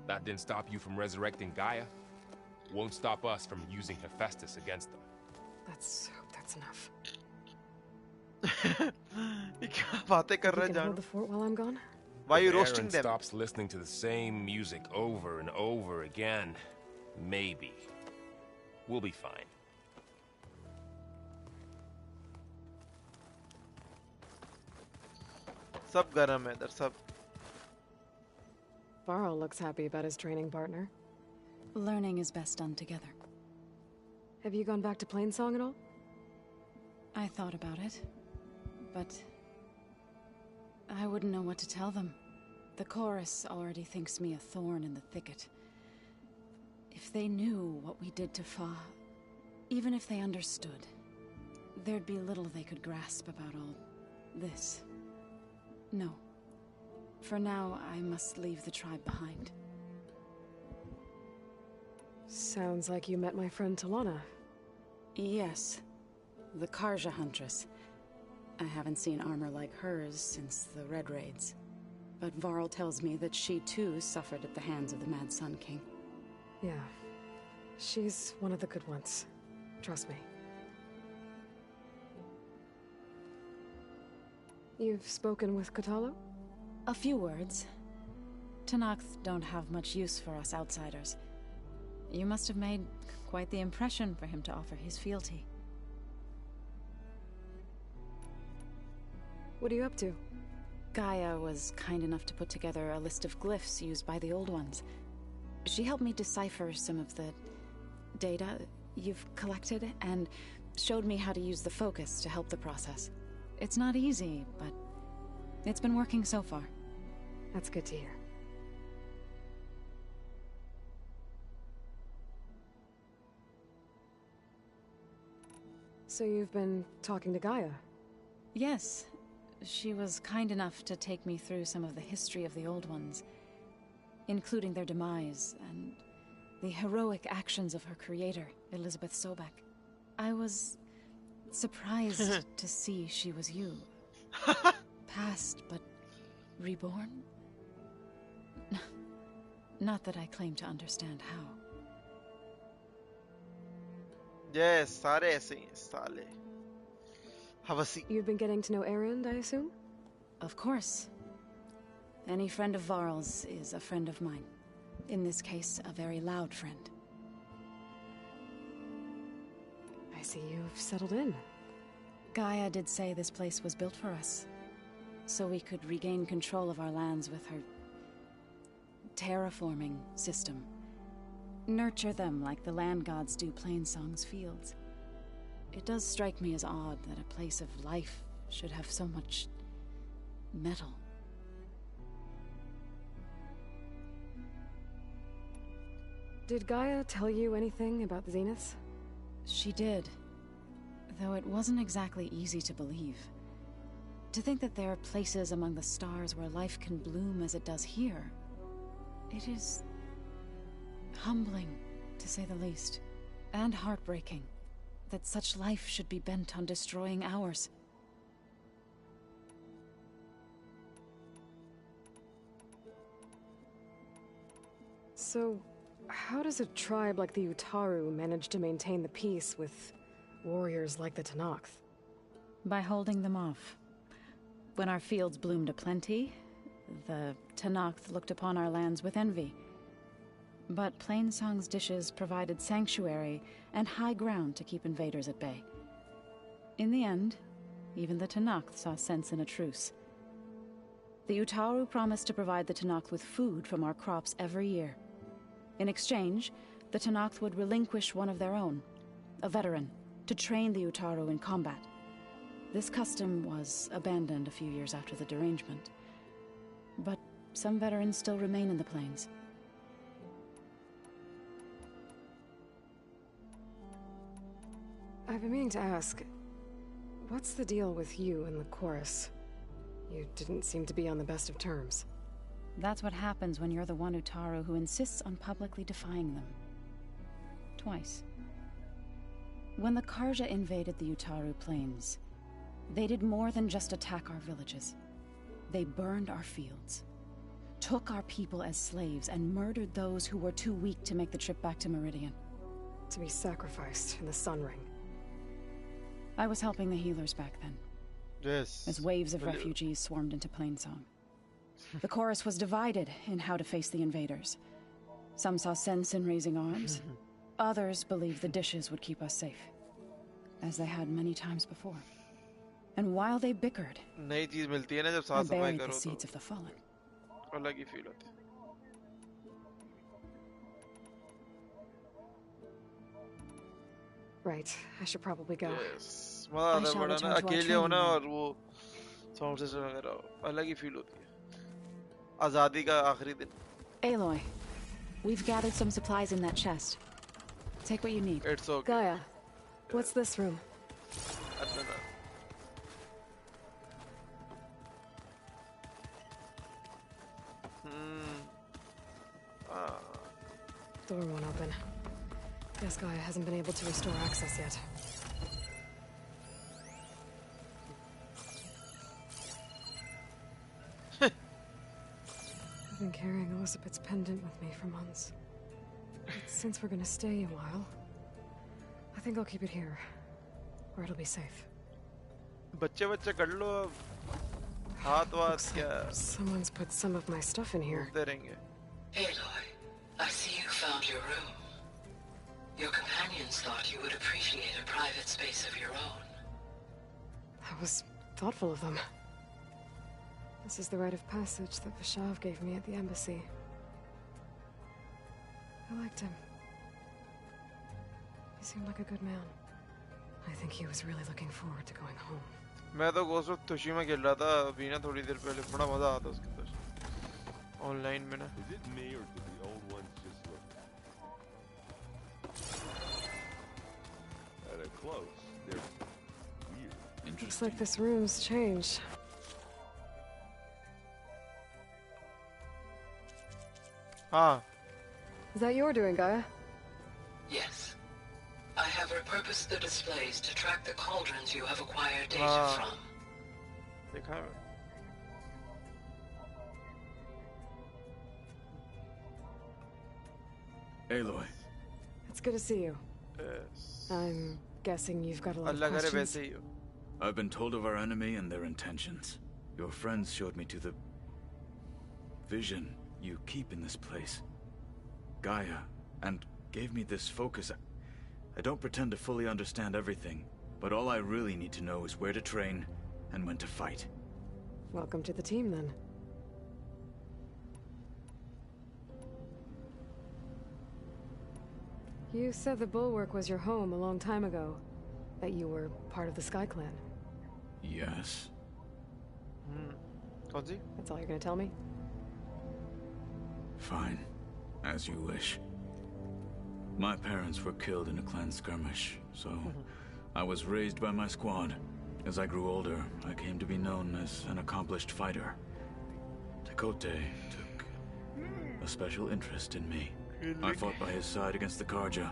That didn't stop you from resurrecting Gaia. Won't stop us from using Hephaestus against them. Let's hope that's enough. ये क्या बातें कर रहा है You can hold the fort while I'm gone? Why are you If roasting Erend them? stops listening to the same music over and over again, maybe. We'll be fine. सब गरम है इधर सब. Varl looks happy about his training partner. Learning is best done together. Have you gone back to Plainsong at all? I thought about it, but I wouldn't know what to tell them. The chorus already thinks me a thorn in the thicket. If they knew what we did to Fa, even if they understood, there'd be little they could grasp about all this. No. For now, I must leave the tribe behind. Sounds like you met my friend Talana. Yes. The Karja Huntress. I haven't seen armor like hers since the Red Raids. But Varl tells me that she too suffered at the hands of the Mad Sun King. Yeah. She's one of the good ones. Trust me. You've spoken with Kotallo? A few words. Tenakth don't have much use for us outsiders. You must have made quite the impression for him to offer his fealty. What are you up to? Gaia was kind enough to put together a list of glyphs used by the Old Ones. She helped me decipher some of the data you've collected and showed me how to use the focus to help the process. It's not easy, but it's been working so far. That's good to hear. So you've been talking to Gaia? Yes. She was kind enough to take me through some of the history of the Old Ones, including their demise and the heroic actions of her creator, Elizabeth Sobek. I was surprised to see she was you. Past, but reborn? Not that I claim to understand how. Yes, सारे ऐसे ही साले. Havasi. You've been getting to know Erend, I assume? Of course. Any friend of Varl's is a friend of mine. In this case, a very loud friend. I see you've settled in. Gaia did say this place was built for us, so we could regain control of our lands with her terraforming system. Nurture them like the land gods do Plainsong's fields. It does strike me as odd that a place of life should have so much metal. Did Gaia tell you anything about the Zeniths? She did, though it wasn't exactly easy to believe. To think that there are places among the stars where life can bloom as it does here, it is humbling, to say the least, and heartbreaking that such life should be bent on destroying ours. So, how does a tribe like the Utaru manage to maintain the peace with warriors like the Tenakth? By holding them off. When our fields bloomed aplenty, the Tenakth looked upon our lands with envy. But Plainsong's dishes provided sanctuary and high ground to keep invaders at bay. In the end, even the Tenakth saw sense in a truce. The Utaru promised to provide the Tenakth with food from our crops every year. In exchange, the Tenakth would relinquish one of their own, a veteran, to train the Utaru in combat. This custom was abandoned a few years after the derangement. But some veterans still remain in the plains. I've been meaning to ask, what's the deal with you and the chorus? You didn't seem to be on the best of terms. That's what happens when you're the one Utaru who insists on publicly defying them. Twice. When the Carja invaded the Utaru plains, they did more than just attack our villages. They burned our fields, took our people as slaves, and murdered those who were too weak to make the trip back to Meridian. To be sacrificed in the Sun Ring. I was helping the healers back then. Yes. As waves of refugees swarmed into Plainsong. The chorus was divided in how to face the invaders. Some saw sense in raising arms. Others believed the dishes would keep us safe, as they had many times before. And while they bickered, नई चीज मिलती है ना जब I साफ सफाई buried the करो seeds of the fallen. तो अलग ही फील होती है. Right, I should probably go. Yes. मजा आता है बड़ा ना अकेले होना और वो साउंड सिस्टम वगैरह अलग ही फील होती है. आजादी का आखिरी दिन. Aloy, we've gathered some supplies in that chest. Take what you need. It's okay. Gaia, what's this room? Door won't open. Guess Gaia hasn't been able to restore access yet. I've been carrying Elizabeth's pendant with me for months. But since we're gonna stay a while, I think I'll keep it here, where it'll be safe. बच्चे बच्चे कर लो अब. हाथ वाथ क्या? Someone's put some of my stuff in here. ढूंढते रहेंगे. Aloy, I see you found your room. Your companions thought you would appreciate a private space of your own. That was thoughtful of them. This is the rite of passage that Vashav gave me at the embassy. I liked him. He seemed like a good man. I think he was really looking forward to going home. मैं तो Ghost of Tsushima खेल रहा था अभी ना थोड़ी देर पहले बड़ा मजा आता उसके अंदर ऑनलाइन में ना Is it me or do the old ones just look at a close? They're weird. Looks like this room's changed. Ah. Is that your doing, Gaia? Yes. I have repurposed the displays to track the cauldrons you have acquired data from. देखा है Aloy. It's good to see you. Yes. I'm guessing you've got a lot of अल्लाह करे questions. वैसे ही हो I've been told of our enemy and their intentions. Your friends showed me to the vision you keep in this place, Gaia, and gave me this focus. I don't pretend to fully understand everything, but all I really need to know is where to train and when to fight. Welcome to the team, then. You said the Bulwark was your home a long time ago. That you were part of the Sky Clan. Yes. That's all you're gonna tell me? Fine. As you wish. My parents were killed in a clan skirmish, so I was raised by my squad. As I grew older, I came to be known as an accomplished fighter. Tekote took a special interest in me. I fought by his side against the Karja,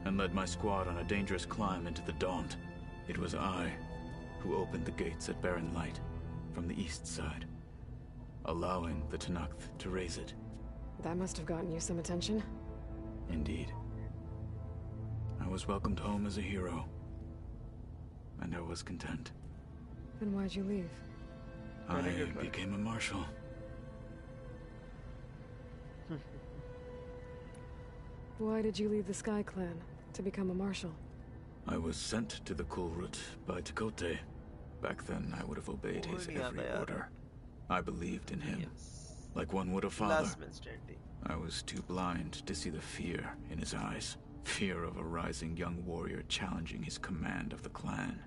and led my squad on a dangerous climb into the Daunt. It was I who opened the gates at Barren Light, from the east side, allowing the Tenakth to raise it. That must have gotten you some attention. Indeed. I was welcomed home as a hero, and I was content. Then why'd you leave? I became a marshal. Why did you leave the Sky Clan to become a marshal? I was sent to the Kulrut by Tekote. Back then, I would have obeyed his every order. I believed in him, like one would a father. I was too blind to see the fear in his eyes. Fear of a rising young warrior challenging his command of the clan.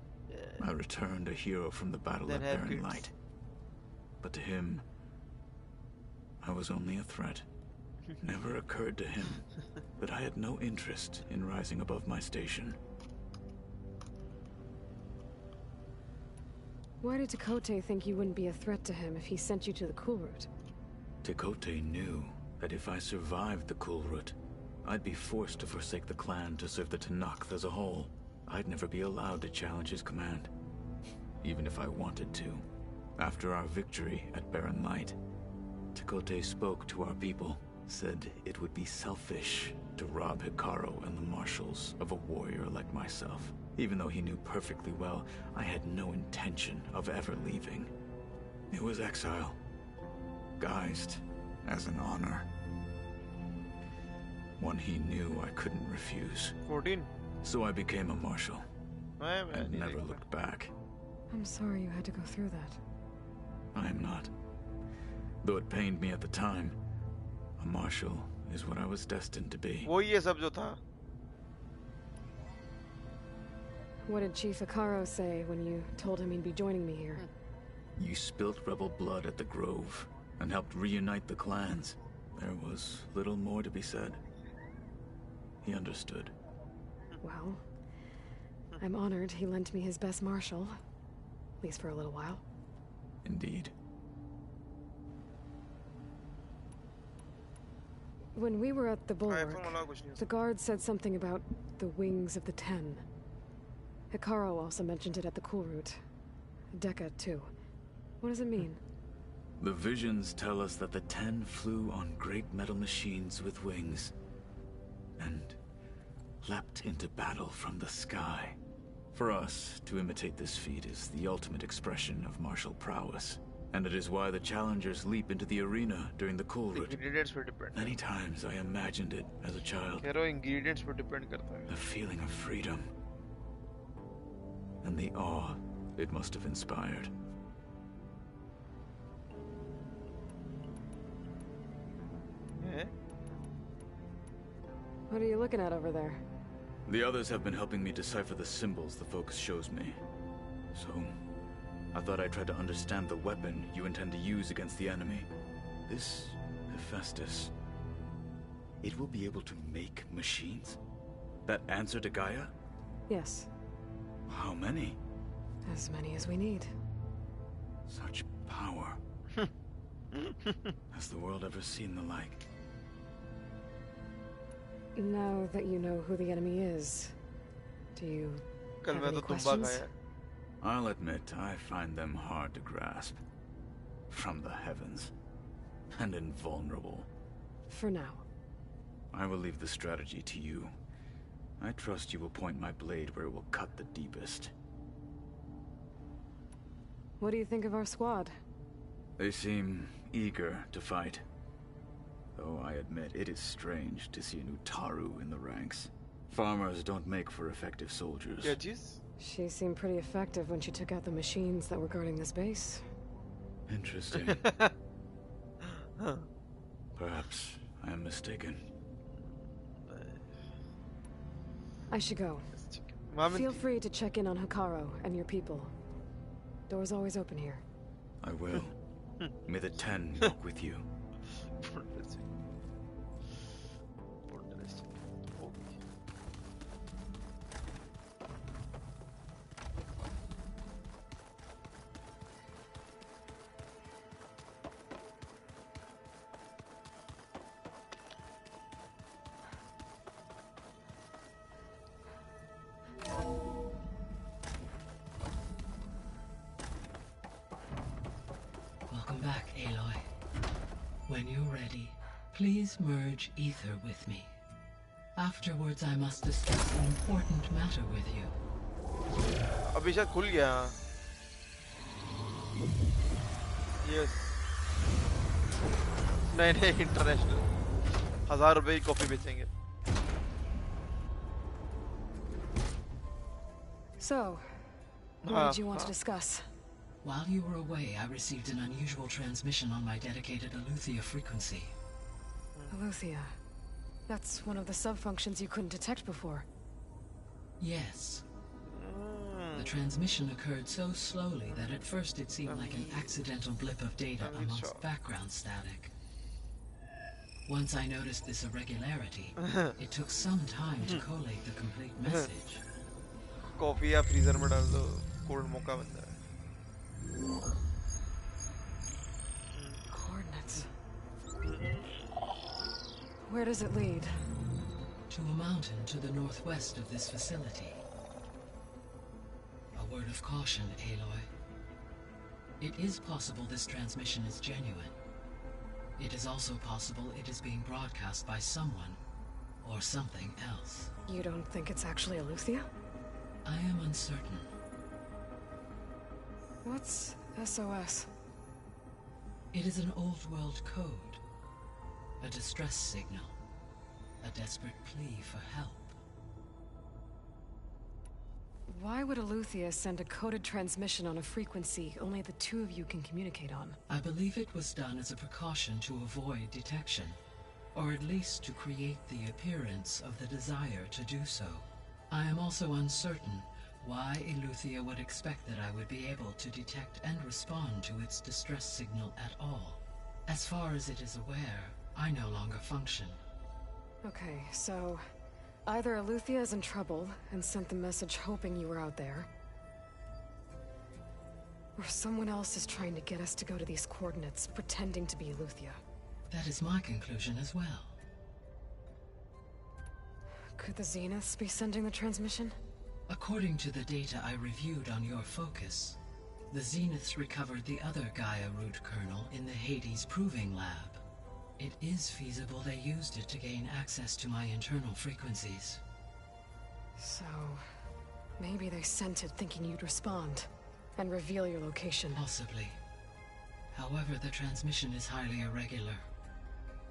I returned a hero from the battle at Barren Light. But to him, I was only a threat. Never occurred to him that I had no interest in rising above my station. Why did Tekote think you wouldn't be a threat to him if he sent you to the Kulrut? Tekote knew that if I survived the Kulrut, I'd be forced to forsake the clan to serve the Tenakth as a whole. I'd never be allowed to challenge his command, even if I wanted to. After our victory at Barren Light, Tekote spoke to our people, said it would be selfish to rob Hekarro and the marshals of a warrior like myself, even though he knew perfectly well I had no intention of ever leaving. It was exile, guised as an honor. One he knew I couldn't refuse. 14. So I became a marshal, and never looked back. I'm sorry you had to go through that. I am not. Though it pained me at the time, a marshal is what I was destined to be. वो ये सब जो था. What did Chief Hekarro say when you told him he'd be joining me here? You spilt rebel blood at the Grove, and helped reunite the clans. There was little more to be said. He understood. Well, I'm honored he lent me his best marshal. At least for a little while. Indeed. When we were at the Bulwark, the guard said something about the Wings of the Ten. Hekarro also mentioned it at the Kulrut. Dekka, too. What does it mean? The visions tell us that the Ten flew on great metal machines with wings, and leapt into battle from the sky. For us, to imitate this feat is the ultimate expression of martial prowess. And it is why the challengers leap into the arena during the cool route. Ingredients पर depend. Many times I imagined it as a child. कह रहा हूँ ingredients पर depend करता है. The feeling of freedom. And the awe it must have inspired. Yeah. What are you looking at over there? The others have been helping me decipher the symbols the focus shows me. So, I thought I'd try to understand the weapon you intend to use against the enemy. This Hephaestus, it will be able to make machines that answer to Gaia? Yes. How many? As many as we need. Such power. Has the world ever seen the like? Now that you know who the enemy is, do you have any questions? I'll admit, I find them hard to grasp. From the heavens. And invulnerable. For now. I will leave the strategy to you. I trust you will point my blade where it will cut the deepest. What do you think of our squad? They seem eager to fight. Though I admit it is strange to see a new Taru in the ranks. Farmers don't make for effective soldiers. Yeah, jeez. She seemed pretty effective when she took out the machines that were guarding this base. Interesting. Perhaps I am mistaken. I should go. Feel free to check in on Hekarro and your people. Door's always open here. I will. May the 10 walk with you. Welcome back, Aloy. When you're ready, please merge ether with me. Afterwards, I must discuss an important matter with you. अभी शायद खुल गया. Yes. नहीं international. 1000 रुपए की coffee बेचेंगे. So, what did you want to discuss? While you were away, I received an unusual transmission on my dedicated Aletheia frequency. Aletheia. That's one of the sub-functions you couldn't detect before. Yes. The transmission occurred so slowly that at first it seemed like an accidental blip of data amongst background static. Once I noticed this irregularity, it took some time to collate the complete message. Coffee या freezer में डाल दो, cold मोका बनता है. Coordinates. Where does it lead? To a mountain to the northwest of this facility. A word of caution, Aloy. It is possible this transmission is genuine. It is also possible it is being broadcast by someone or something else. You don't think it's actually Aletheia? I am uncertain. What's SOS? It is an old world code. A distress signal. A desperate plea for help. Why would Aletheia send a coded transmission on a frequency only the two of you can communicate on? I believe it was done as a precaution to avoid detection. Or at least to create the appearance of the desire to do so. I am also uncertain why Aletheia would expect that I would be able to detect and respond to its distress signal at all. As far as it is aware, I no longer function. Okay, so either Aletheia is in trouble and sent the message hoping you were out there, or someone else is trying to get us to go to these coordinates, pretending to be Aletheia. That is my conclusion as well. Could the Zeniths be sending the transmission? According to the data I reviewed on your focus, the Zeniths recovered the other Gaia root kernel in the Hades Proving Lab. It is feasible they used it to gain access to my internal frequencies. So, maybe they sent it thinking you'd respond and reveal your location. Possibly. However, the transmission is highly irregular.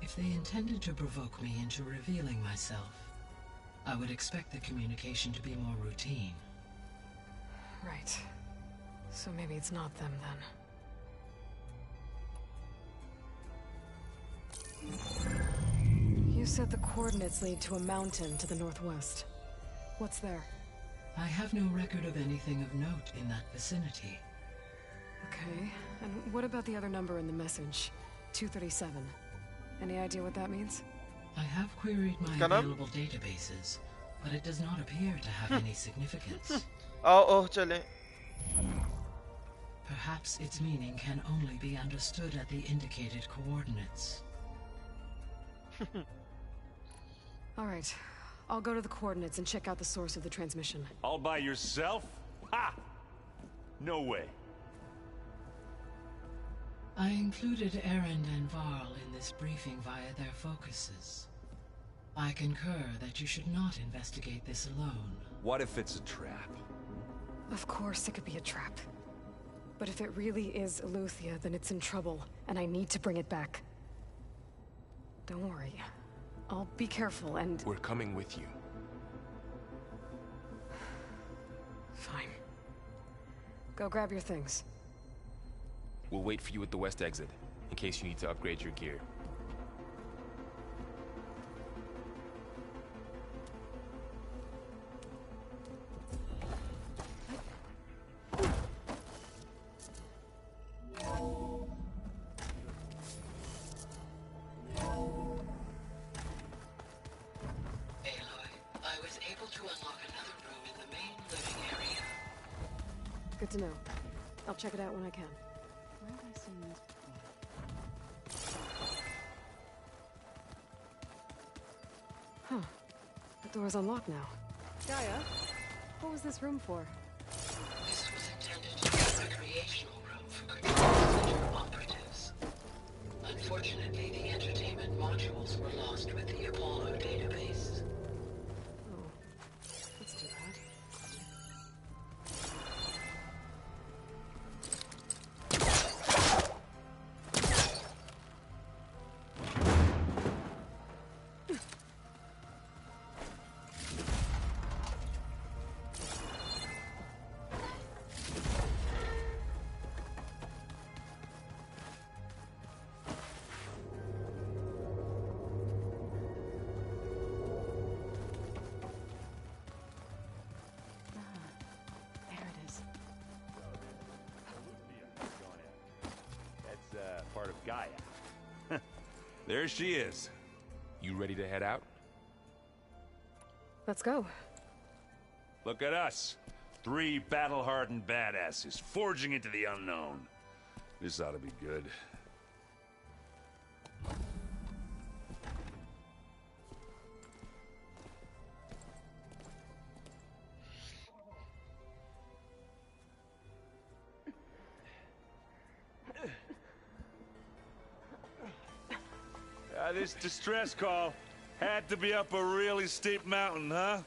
If they intended to provoke me into revealing myself, I would expect the communication to be more routine. Right. So maybe it's not them then. You said the coordinates lead to a mountain to the northwest. What's there? I have no record of anything of note in that vicinity. Okay, and what about the other number in the message? 237. Any idea what that means? I have queried my available databases, but it does not appear to have any significance. chale. Perhaps its meaning can only be understood at the indicated coordinates. All right. I'll go to the coordinates and check out the source of the transmission. All by yourself? Ha! No way. I included Erend and Varl in this briefing via their focuses. I concur that you should not investigate this alone. What if it's a trap? Of course it could be a trap. But if it really is Eleuthia, then it's in trouble, and I need to bring it back. Don't worry. I'll be careful and... We're coming with you. Fine. Go grab your things. We'll wait for you at the west exit, in case you need to upgrade your gear. Good to know. I'll check it out when I can. Where have I seen this before? Huh. The door's unlocked now. Gaia, what was this room for? This was intended to be a recreational room for Control Center operatives. Unfortunately, the entertainment modules were lost with the Apollo database. Oh, that's too bad. Part of Gaia. There she is. You ready to head out? Let's go. Look at us. 3 battle-hardened badasses forging into the unknown. This ought to be good. This distress call had to be up a really steep mountain, huh?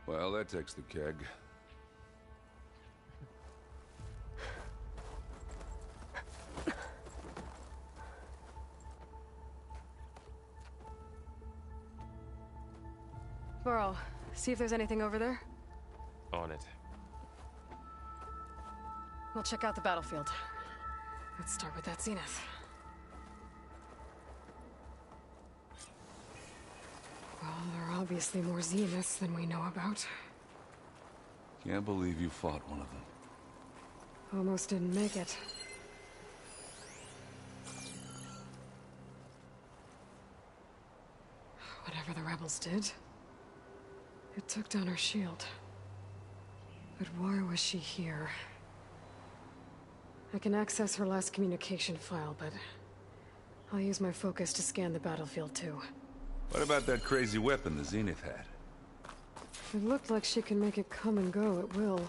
Well, that takes the keg. Varl, see if there's anything over there. On it. We'll check out the battlefield. Let's start with that Zenith. Well, there are obviously more Zeniths than we know about. Can't believe you fought one of them. Almost didn't make it. Whatever the rebels did, it took down her shield. But why was she here? I can access her last communication file, but I'll use my focus to scan the battlefield too. What about that crazy weapon the Zenith had? It looked like she can make it come and go at will.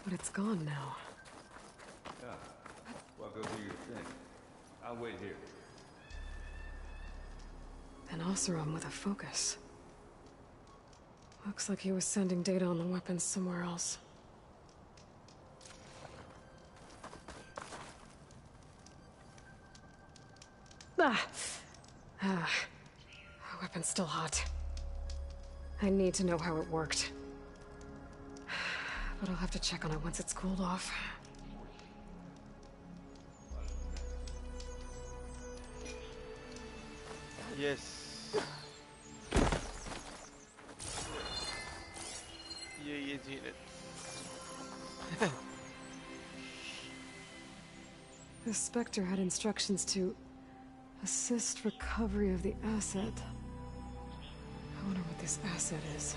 But it's gone now. Well, go do your thing. I'll wait here. An Oseram with a focus. Looks like he was sending data on the weapons somewhere else. Weapon's still hot. I need to know how it worked. But I'll have to check on it once it's cooled off. Yes. ये Zenith. The Spectre had instructions to assist recovery of the asset. I wonder what this asset is.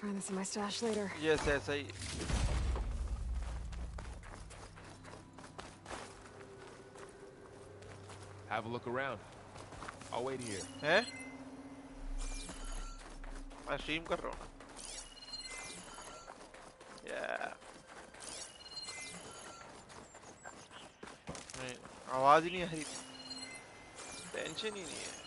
Find this in my stash later. Yes, I... Have a look around. I'll wait here. हैं? मैं stream कर रहा हूँ. Yeah. नहीं, आवाज ही नहीं आ रही. Tension ही नहीं है.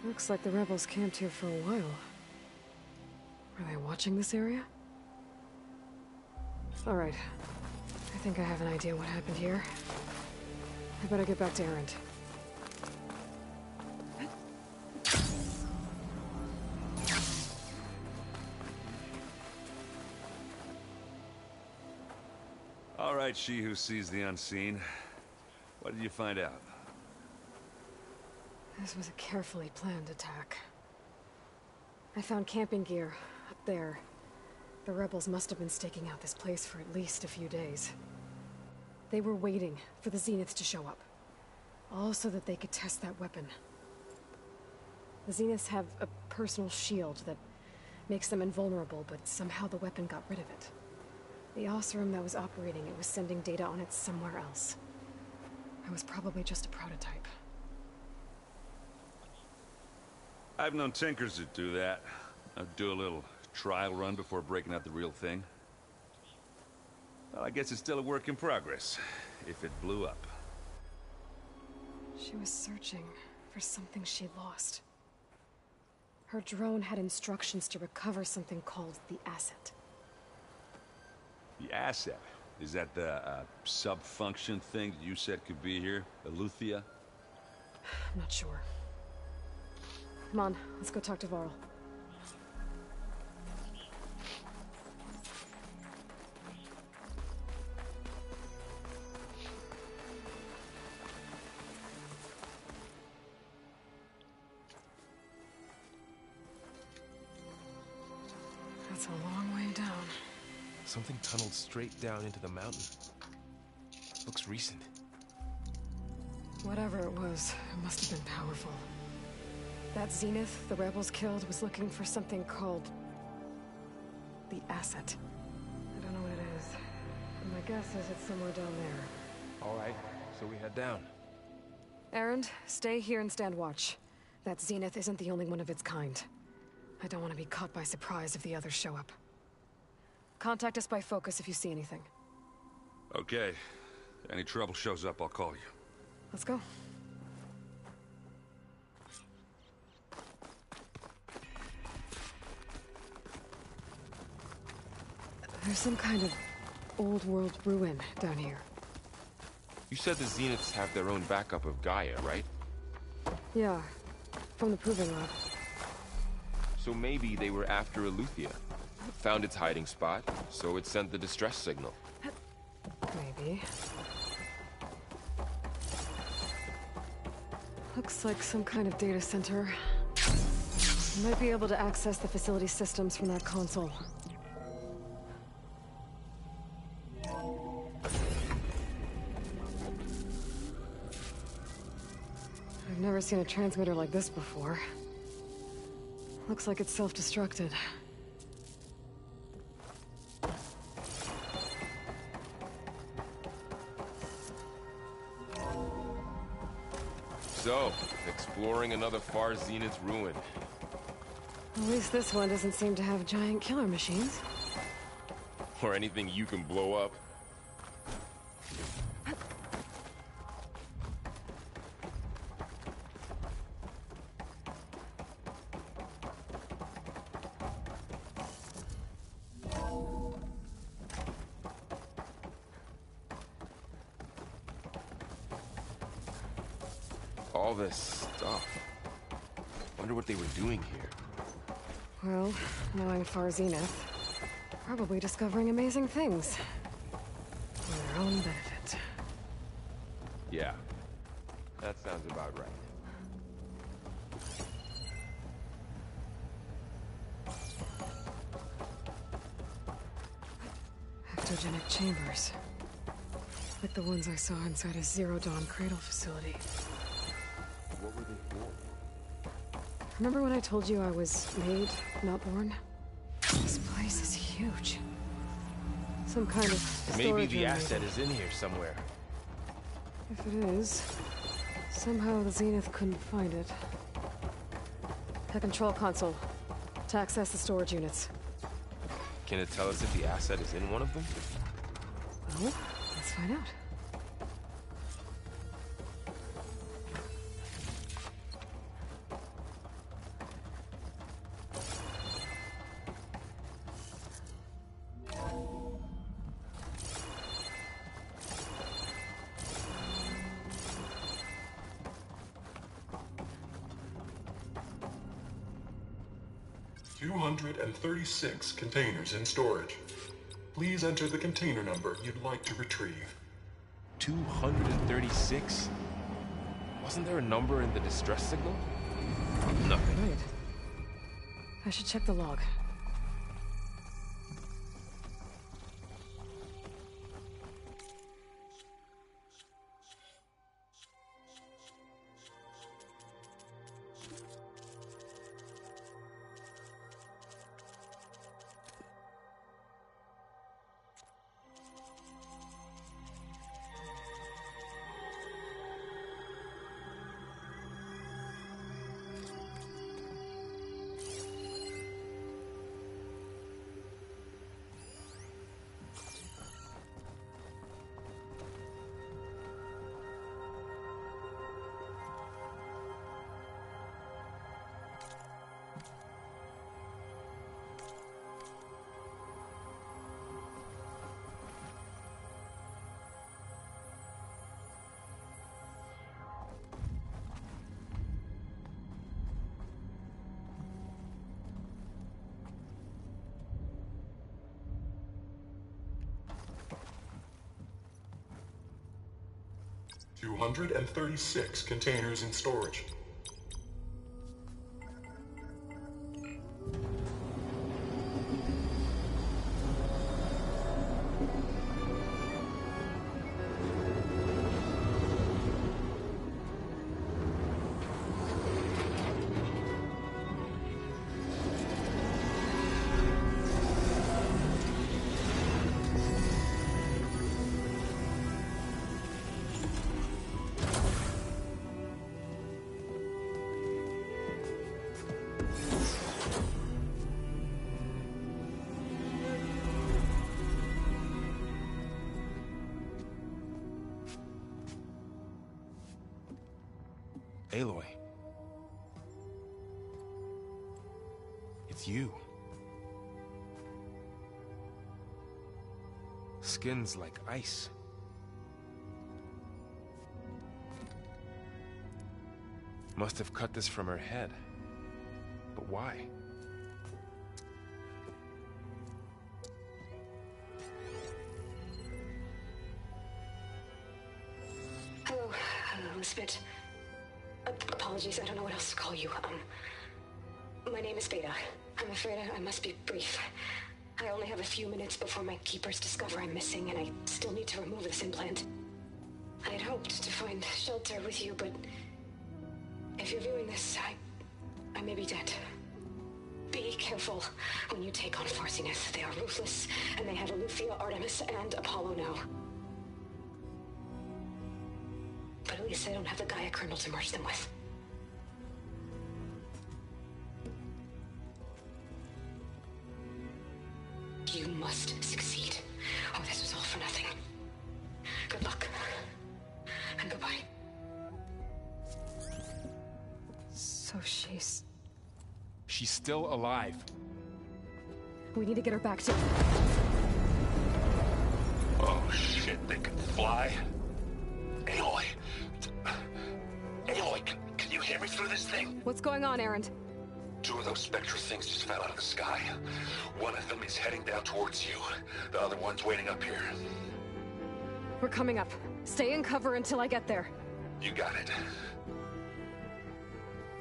Looks like the rebels camped here for a while. Were they watching this area? Alright. I think I have an idea what happened here. I better get back to Erend. All right, she who sees the unseen. What did you find out? This was a carefully planned attack. I found camping gear up there. The rebels must have been staking out this place for at least a few days. They were waiting for the Zeniths to show up. All so that they could test that weapon. The Zeniths have a personal shield that makes them invulnerable, but somehow the weapon got rid of it. The Oseram that was operating it was sending data on it somewhere else. It was probably just a prototype. I've known tinkers that do that. I'd do a little trial run before breaking out the real thing. Well, I guess it's still a work in progress, if it blew up. She was searching for something she lost. Her drone had instructions to recover something called the asset. The asset? Is that the sub-function thing that you said could be here? Eleuthia? I'm not sure. Come on, let's go talk to Varl. Something tunneled straight down into the mountain. Looks recent. Whatever it was, it must have been powerful. That Zenith the rebels killed was looking for something called the Asset. I don't know what it is. But my guess is it's somewhere down there. All right, so we head down. Erend, stay here and stand watch. That Zenith isn't the only one of its kind. I don't want to be caught by surprise if the others show up. Contact us by focus if you see anything. Okay. Any trouble shows up, I'll call you. Let's go. There's some kind of old world ruin down here. You said the Zeniths have their own backup of Gaia, right? Yeah, from the Proving Lab. So maybe they were after Eleuthia. Found its hiding spot, so it sent the distress signal. Maybe. Looks like some kind of data center. You might be able to access the facility systems from that console. I've never seen a transmitter like this before. Looks like it's self-destructed. So, exploring another Far Zenith ruin. At least this one doesn't seem to have giant killer machines. Or anything you can blow up. All this stuff. Wonder what they were doing here. Well, knowing Far Zenith, probably discovering amazing things. For their own benefit. Yeah, that sounds about right. Ectogenic chambers. Like the ones I saw inside a Zero Dawn cradle facility. What were they for? Remember when I told you I was made, not born? This place is huge. Some kind of Maybe the room, asset is in here somewhere. If it is, somehow the Zenith couldn't find it. The control console. To access the storage units. Can it tell us if the asset is in one of them? Well, let's find out. $236 containers in storage. Please enter the container number you'd like to retrieve. 236? Wasn't there a number in the distress signal? Nothing. Right. I should check the log. $236 containers in storage. Aloy. It's you. Skin's like ice. Must have cut this from her head. But why? Hello, Miss Bit. Apologies, I don't know what else to call you. My name is Beta. I'm afraid I must be brief. I only have a few minutes before my keepers discover I'm missing, and I still need to remove this implant. I had hoped to find shelter with you, but if you're viewing this, I may be dead. Be careful when you take on Farsineth. They are ruthless, and they have Eleuthia, Artemis, and Apollo now. But at least I don't have the Gaia kernel to merge them with. You must succeed, or this was all for nothing. Good luck, and goodbye. So she's... She's still alive. We need to get her back to... Oh shit, they can fly? Aloy! Aloy, can you hear me through this thing? What's going on, Erend? 2 of those Spectre things just fell out of the sky. One of them is heading down towards you. The other one's waiting up here. We're coming up. Stay in cover until I get there. You got it.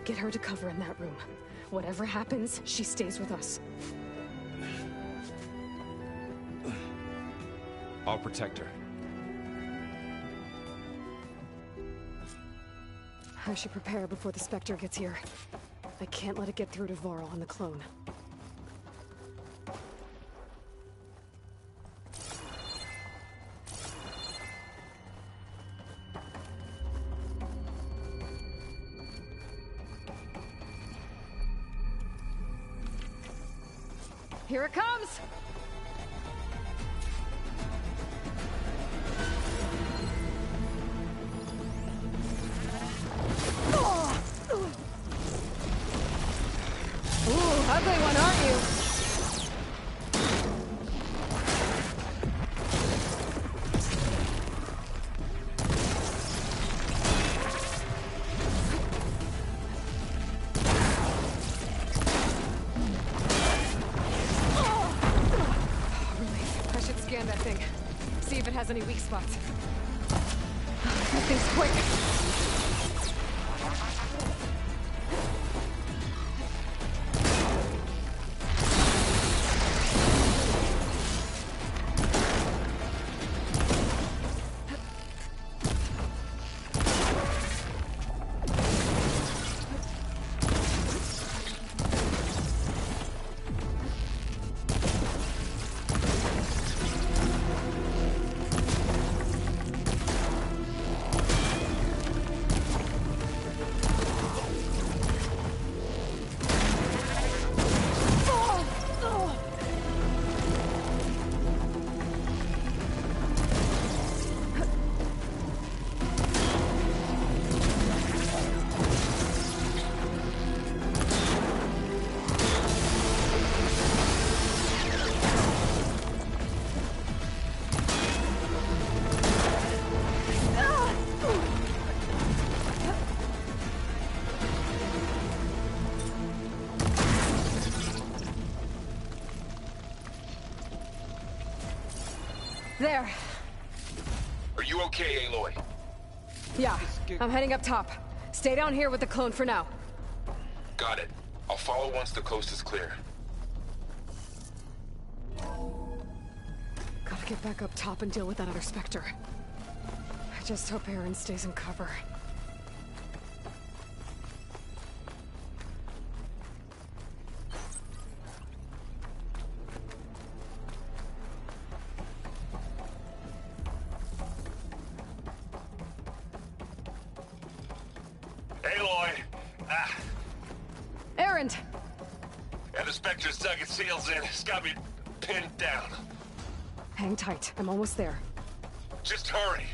Get her to cover in that room. Whatever happens, she stays with us. I'll protect her. I should prepare before the Spectre gets here. I can't let it get through to Varl and the clone. Here it comes! Ooh, ugly one, aren't you? Relief. I should scan that thing. See if it has any weak spots. That thing's quick. There. Are you okay, Aloy? Yeah, I'm heading up top. Stay down here with the clone for now. Got it. I'll follow once the coast is clear. Gotta get back up top and deal with that other Spectre. I just hope Erend stays in cover. Aloy! Erend! And the Spectre's dug its heels in. It's got me pinned down. Hang tight. I'm almost there. Just hurry.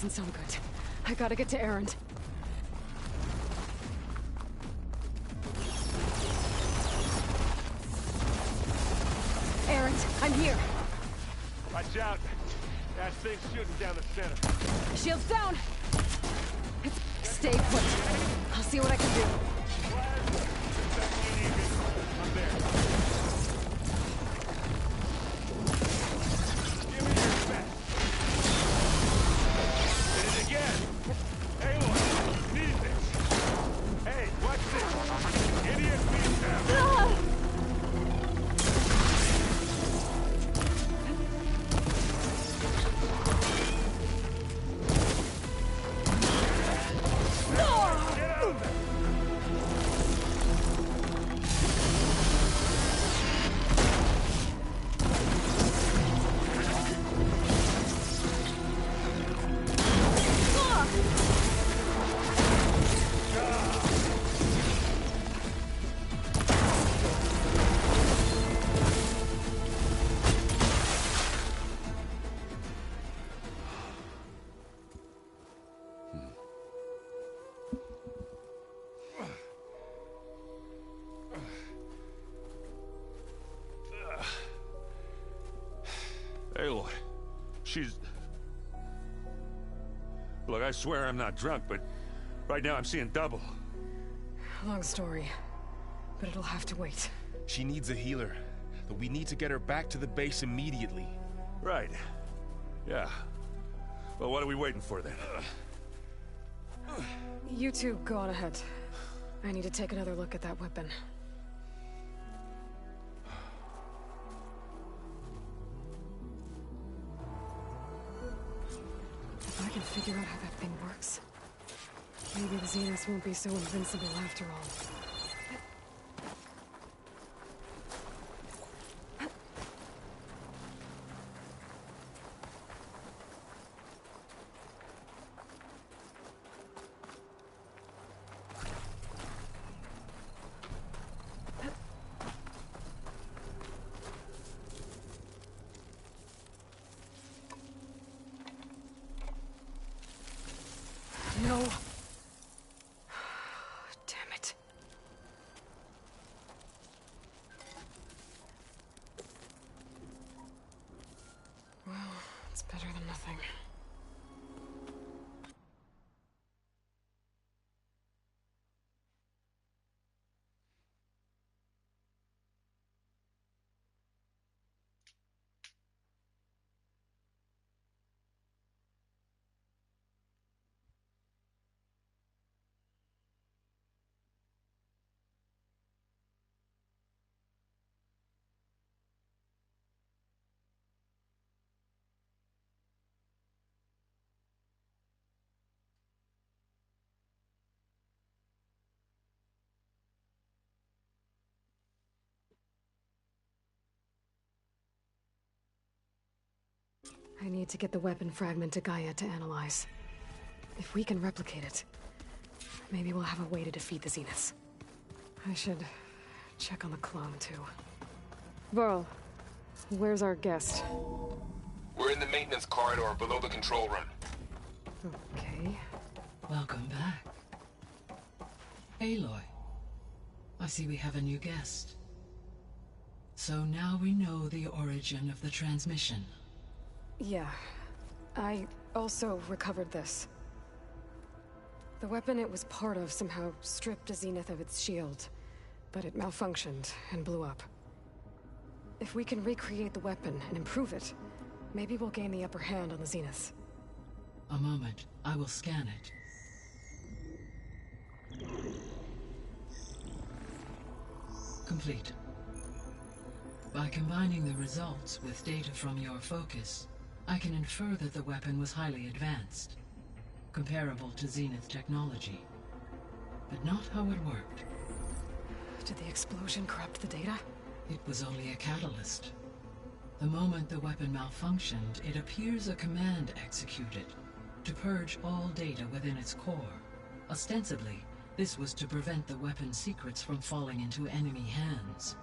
doesn't sound good. I gotta get to Erend. Erend, I'm here. Watch out. That thing's shooting down the center. Shields down! Stay put. I'll see what I can do. I'm there. Give me your best. Hit it again. Hey, look. Need this. Hey, watch this. Idiot beat down. Aloy, she's... Look, I swear I'm not drunk, but right now I'm seeing double. Long story, but it'll have to wait. She needs a healer, but we need to get her back to the base immediately. Right. Yeah. Well, what are we waiting for then? You two go on ahead. I need to take another look at that weapon. If I can figure out how that thing works, maybe the Zeniths won't be so invincible after all. No. Damn it. Well, it's better than nothing. I need to get the weapon fragment to Gaia to analyze. If we can replicate it, maybe we'll have a way to defeat the Zeniths. I should check on the clone, too. Varl, where's our guest? We're in the maintenance corridor below the control room. Okay. Welcome back. Aloy, I see we have a new guest. So now we know the origin of the transmission. Yeah. I also recovered this. The weapon it was part of somehow stripped a Zenith of its shield, but it malfunctioned and blew up. If we can recreate the weapon and improve it, maybe we'll gain the upper hand on the Zeniths. A moment. I will scan it. Complete. By combining the results with data from your focus, I can infer that the weapon was highly advanced, comparable to Zenith technology, but not how it worked. Did the explosion corrupt the data? It was only a catalyst. The moment the weapon malfunctioned, it appears a command executed to purge all data within its core. Ostensibly, this was to prevent the weapon's secrets from falling into enemy hands.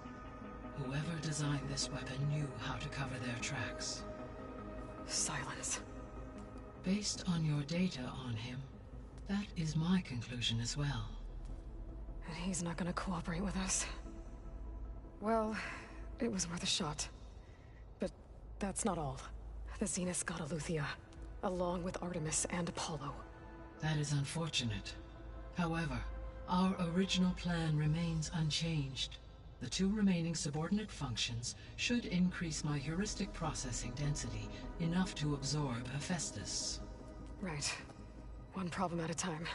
Whoever designed this weapon knew how to cover their tracks. Silence. Based on your data on him, that is my conclusion as well. And he's not gonna cooperate with us. Well, it was worth a shot. But that's not all. The Zeniths got Eleuthia, along with Artemis and Apollo. That is unfortunate. However, our original plan remains unchanged. The 2 remaining subordinate functions should increase my heuristic processing density enough to absorb Hephaestus. Right. One problem at a time.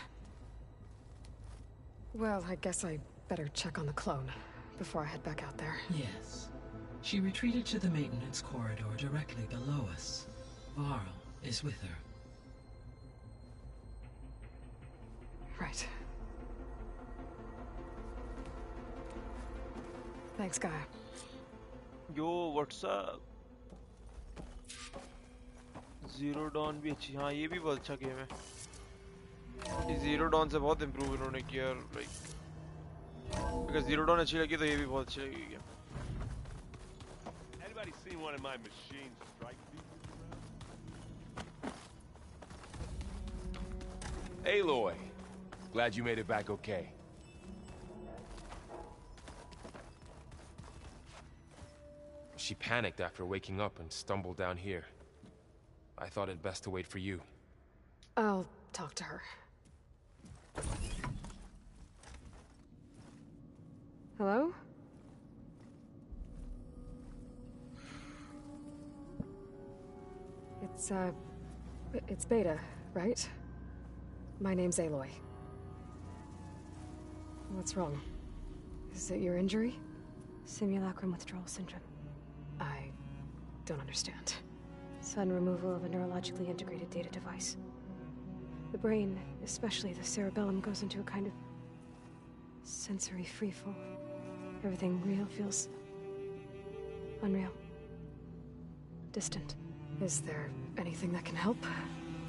Well, I guess I better check on the clone before I head back out there. Yes. She retreated to the maintenance corridor directly below us. Varl is with her. Right. Thanks, Gaia. Yo, what's up? Zero Dawn भी अच्छी, हाँ ये भी बहुत अच्छा game है. ये Zero Dawn से बहुत improve इन्होंने किया, like अगर Zero Dawn अच्छी लगी तो ये भी बहुत अच्छी लगेगी. Anybody seen one of my machines strike people? Aloy, glad you made it back okay. She panicked after waking up and stumbled down here. I thought it best to wait for you. I'll talk to her. Hello? It's Beta, right? My name's Aloy. What's wrong? Is it your injury? Simulacrum withdrawal syndrome. I don't understand. Sudden removal of a neurologically integrated data device. The brain, especially the cerebellum, goes into a kind of sensory freefall. Everything real feels unreal. Distant. Is there anything that can help?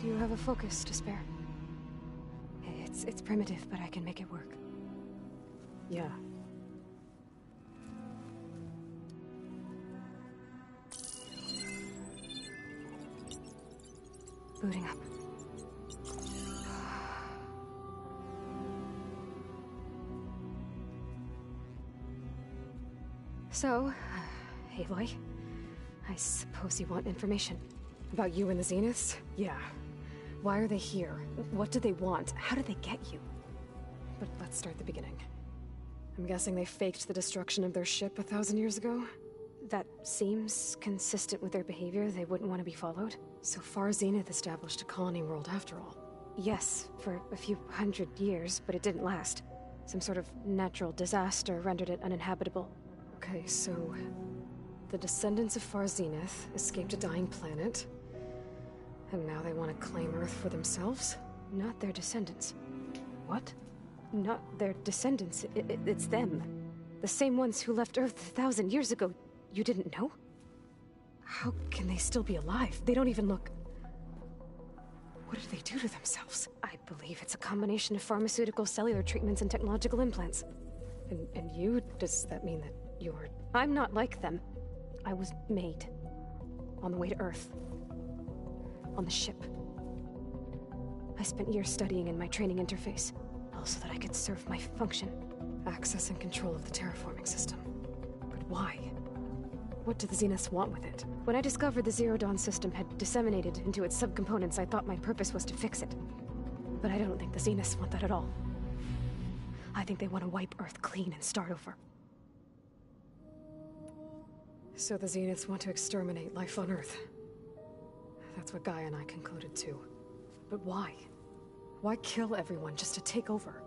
Do you have a focus to spare? It's primitive, but I can make it work. Yeah. Booting up. So, Aloy, I suppose you want information. About you and the Zeniths? Yeah. Why are they here? What do they want? How did they get you? But let's start at the beginning. I'm guessing they faked the destruction of their ship 1,000 years ago? That seems consistent with their behavior. They wouldn't want to be followed. So far, Zenith established a colony world after all. Yes, for a few hundred years, but it didn't last. Some sort of natural disaster rendered it uninhabitable. Okay, so the descendants of Far Zenith escaped a dying planet, and now they want to claim Earth for themselves? Not their descendants. What? Not their descendants. It's them. The same ones who left Earth 1,000 years ago. You didn't know? How can they still be alive? They don't even look... What did they do to themselves? I believe it's a combination of pharmaceutical, cellular treatments, and technological implants. And you? Does that mean that you're... I'm not like them. I was made. On the way to Earth. On the ship. I spent years studying in my training interface, all so that I could serve my function. Access and control of the terraforming system. But why? What do the Zeniths want with it? When I discovered the Zero Dawn system had disseminated into its subcomponents, I thought my purpose was to fix it. But I don't think the Zeniths want that at all. I think they want to wipe Earth clean and start over. So the Zeniths want to exterminate life on Earth. That's what Gaia and I concluded too. But why? Why kill everyone just to take over?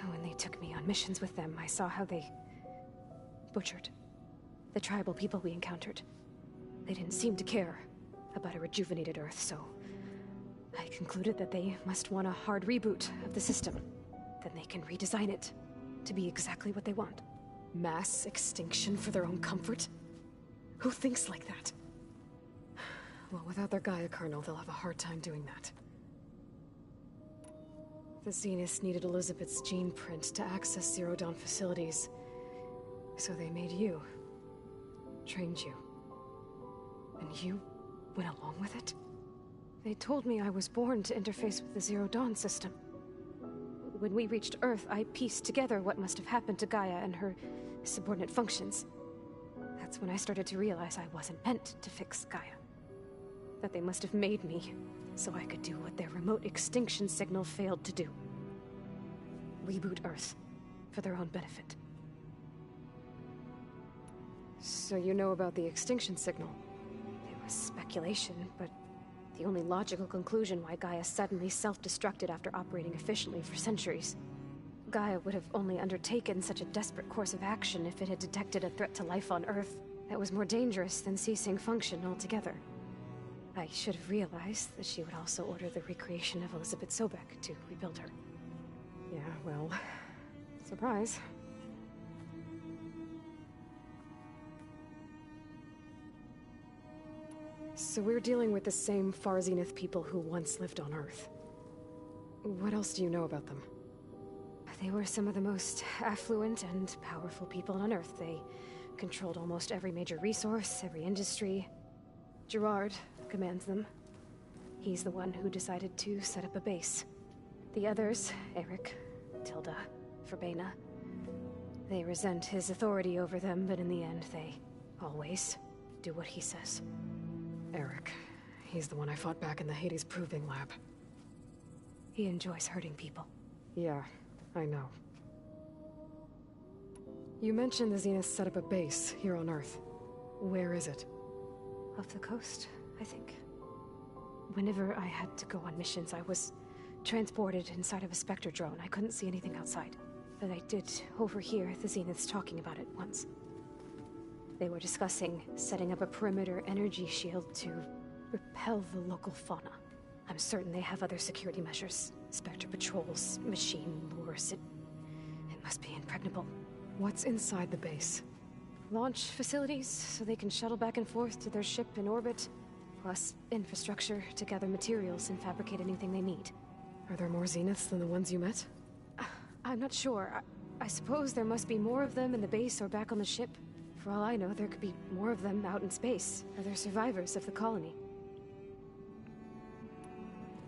When they took me on missions with them, I saw how they butchered the tribal people we encountered. They didn't seem to care about a rejuvenated Earth, so I concluded that they must want a hard reboot of the system. Then they can redesign it to be exactly what they want. Mass extinction for their own comfort? Who thinks like that? Well, without their Gaia kernel, they'll have a hard time doing that. The Zeniths needed Elizabeth's gene print to access Zero Dawn facilities. So they made you. Trained you. And you went along with it? They told me I was born to interface with the Zero Dawn system. When we reached Earth, I pieced together what must have happened to Gaia and her subordinate functions. That's when I started to realize I wasn't meant to fix Gaia. That they must have made me so I could do what their remote extinction signal failed to do. Reboot Earth, for their own benefit. So you know about the extinction signal? It was speculation, but the only logical conclusion why Gaia suddenly self-destructed after operating efficiently for centuries. Gaia would have only undertaken such a desperate course of action if it had detected a threat to life on Earth that was more dangerous than ceasing function altogether. I should have realized that she would also order the recreation of Elizabeth Sobek to rebuild her. Yeah, well, surprise. So we're dealing with the same Far Zenith people who once lived on Earth. What else do you know about them? They were some of the most affluent and powerful people on Earth. They controlled almost every major resource, every industry. Gerard commands them. He's the one who decided to set up a base. The others, Eric, Tilda, Verbena, they resent his authority over them, but in the end, they always do what he says. Eric. He's the one I fought back in the Hades Proving Lab. He enjoys hurting people. Yeah, I know. You mentioned the Zenith set up a base here on Earth. Where is it? Off the coast, I think. Whenever I had to go on missions, I was transported inside of a Spectre drone. I couldn't see anything outside. But I did overhear the Zeniths talking about it once. They were discussing setting up a perimeter energy shield to repel the local fauna. I'm certain they have other security measures. Spectre patrols, machine lures. It must be impregnable. What's inside the base? Launch facilities, so they can shuttle back and forth to their ship in orbit. Plus infrastructure to gather materials and fabricate anything they need. Are there more Zeniths than the ones you met? I'm not sure. I suppose there must be more of them in the base or back on the ship. For all I know, there could be more of them out in space. Are there survivors of the colony?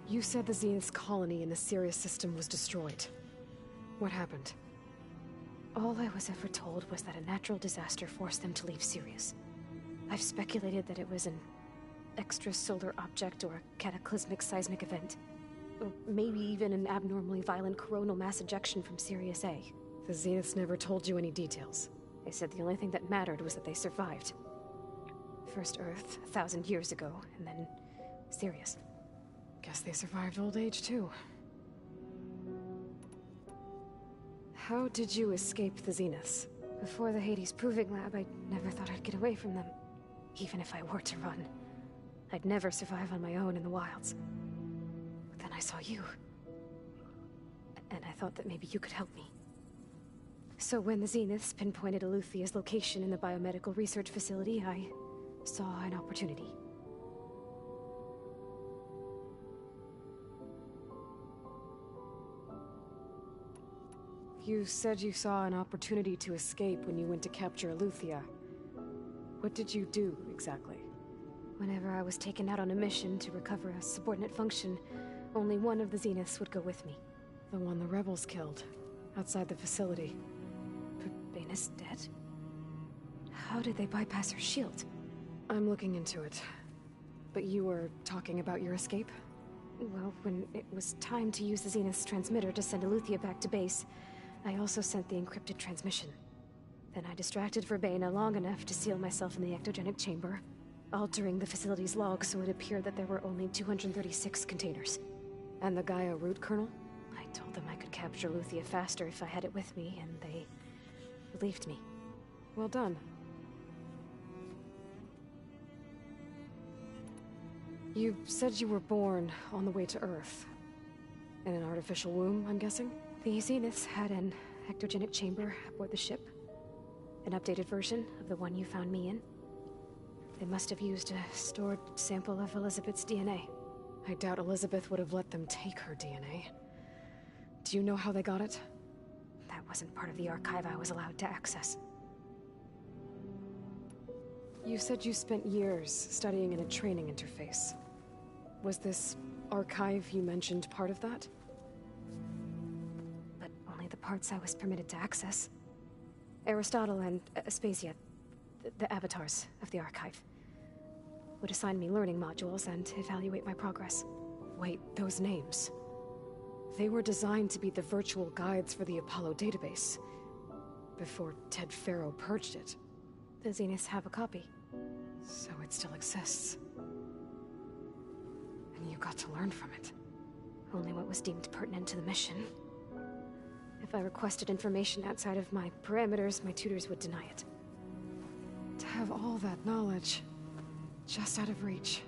You said the Zenith's colony in the Sirius system was destroyed. What happened? All I was ever told was that a natural disaster forced them to leave Sirius. I've speculated that it was an extrasolar object or a cataclysmic seismic event. Or maybe even an abnormally violent coronal mass ejection from Sirius A. The Zeniths never told you any details. They said the only thing that mattered was that they survived. First Earth, 1,000 years ago, and then Sirius. Guess they survived old age, too. How did you escape the Zeniths? Before the Hades Proving Lab, I never thought I'd get away from them. Even if I were to run. I'd never survive on my own in the wilds. But then I saw you. And I thought that maybe you could help me. So when the Zeniths pinpointed Eluthia's location in the biomedical research facility, I saw an opportunity. You said you saw an opportunity to escape when you went to capture Eluthia. What did you do, exactly? Whenever I was taken out on a mission to recover a subordinate function, only one of the Zeniths would go with me. The one the rebels killed, outside the facility. Verbena's dead? How did they bypass her shield? I'm looking into it. But you were talking about your escape? Well, when it was time to use the Zenith's transmitter to send Eluthia back to base, I also sent the encrypted transmission. Then I distracted Verbena long enough to seal myself in the ectogenic chamber, altering the facility's log so it appeared that there were only 236 containers. And the Gaia root kernel? I told them I could capture Eluthia faster if I had it with me, and they believed me. Well done. You said you were born on the way to Earth. In an artificial womb, I'm guessing? The Zeniths had an ectogenic chamber aboard the ship. An updated version of the one you found me in. They must have used a stored sample of Elizabeth's DNA. I doubt Elizabeth would have let them take her DNA. Do you know how they got it? That wasn't part of the archive I was allowed to access. You said you spent years studying in a training interface. Was this archive you mentioned part of that? But only the parts I was permitted to access. Aristotle and Aspasia, the avatars of the archive, would assign me learning modules and evaluate my progress. Wait, those names. They were designed to be the virtual guides for the Apollo database, before Ted Faro purged it. The Zeniths have a copy. So it still exists. And you got to learn from it. Only what was deemed pertinent to the mission. If I requested information outside of my parameters, my tutors would deny it. To have all that knowledge, just out of reach.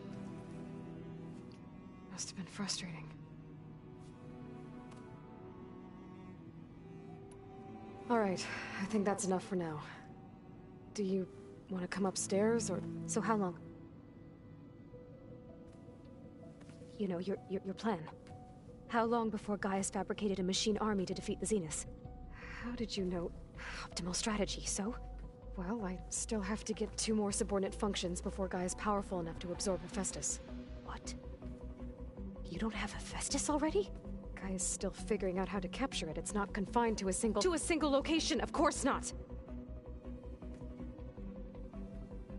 Must have been frustrating. All right, I think that's enough for now. Do you want to come upstairs, or... So how long? You know, your plan. How long before Gaius fabricated a machine army to defeat the Zeniths? How did you know? Optimal strategy, so? Well, I still have to get 2 more subordinate functions before Gaia's powerful enough to absorb Hephaestus. What? You don't have Hephaestus already? Gaia's still figuring out how to capture it. It's not confined to a single... To a single location, of course not!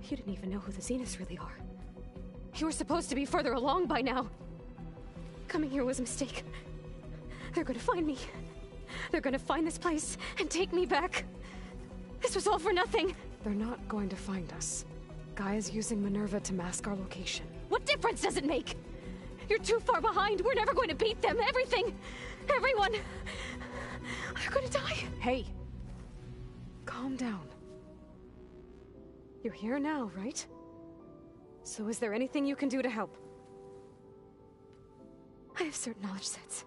You didn't even know who the Zeniths really are. You were supposed to be further along by now! Coming here was a mistake. They're gonna find me. They're gonna find this place and take me back. This was all for nothing! They're not going to find us. Gaia's using Minerva to mask our location. What difference does it make? You're too far behind. We're never going to beat them. Everything, everyone, they're gonna die. Hey, calm down. You're here now, right? So is there anything you can do to help? I have certain knowledge sets.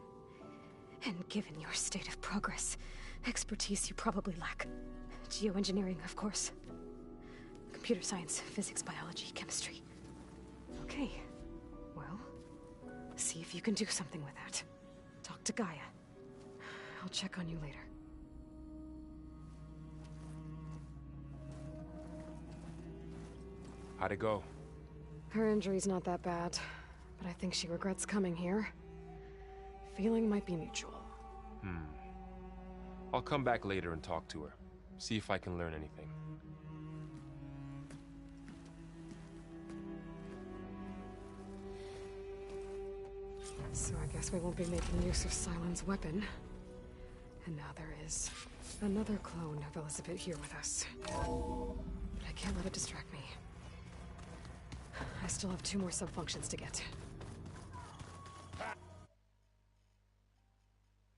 And given your state of progress, expertise you probably lack. Geoengineering, of course. Computer science, physics, biology, chemistry. Okay. Well, see if you can do something with that. Talk to Gaia. I'll check on you later. How'd it go? Her injury's not that bad, but I think she regrets coming here. Feeling might be mutual. I'll come back later and talk to her. See if I can learn anything. So I guess we won't be making use of Sylens' weapon. And now there is another clone of Elizabeth here with us. But I can't let it distract me. I still have 2 more sub-functions to get.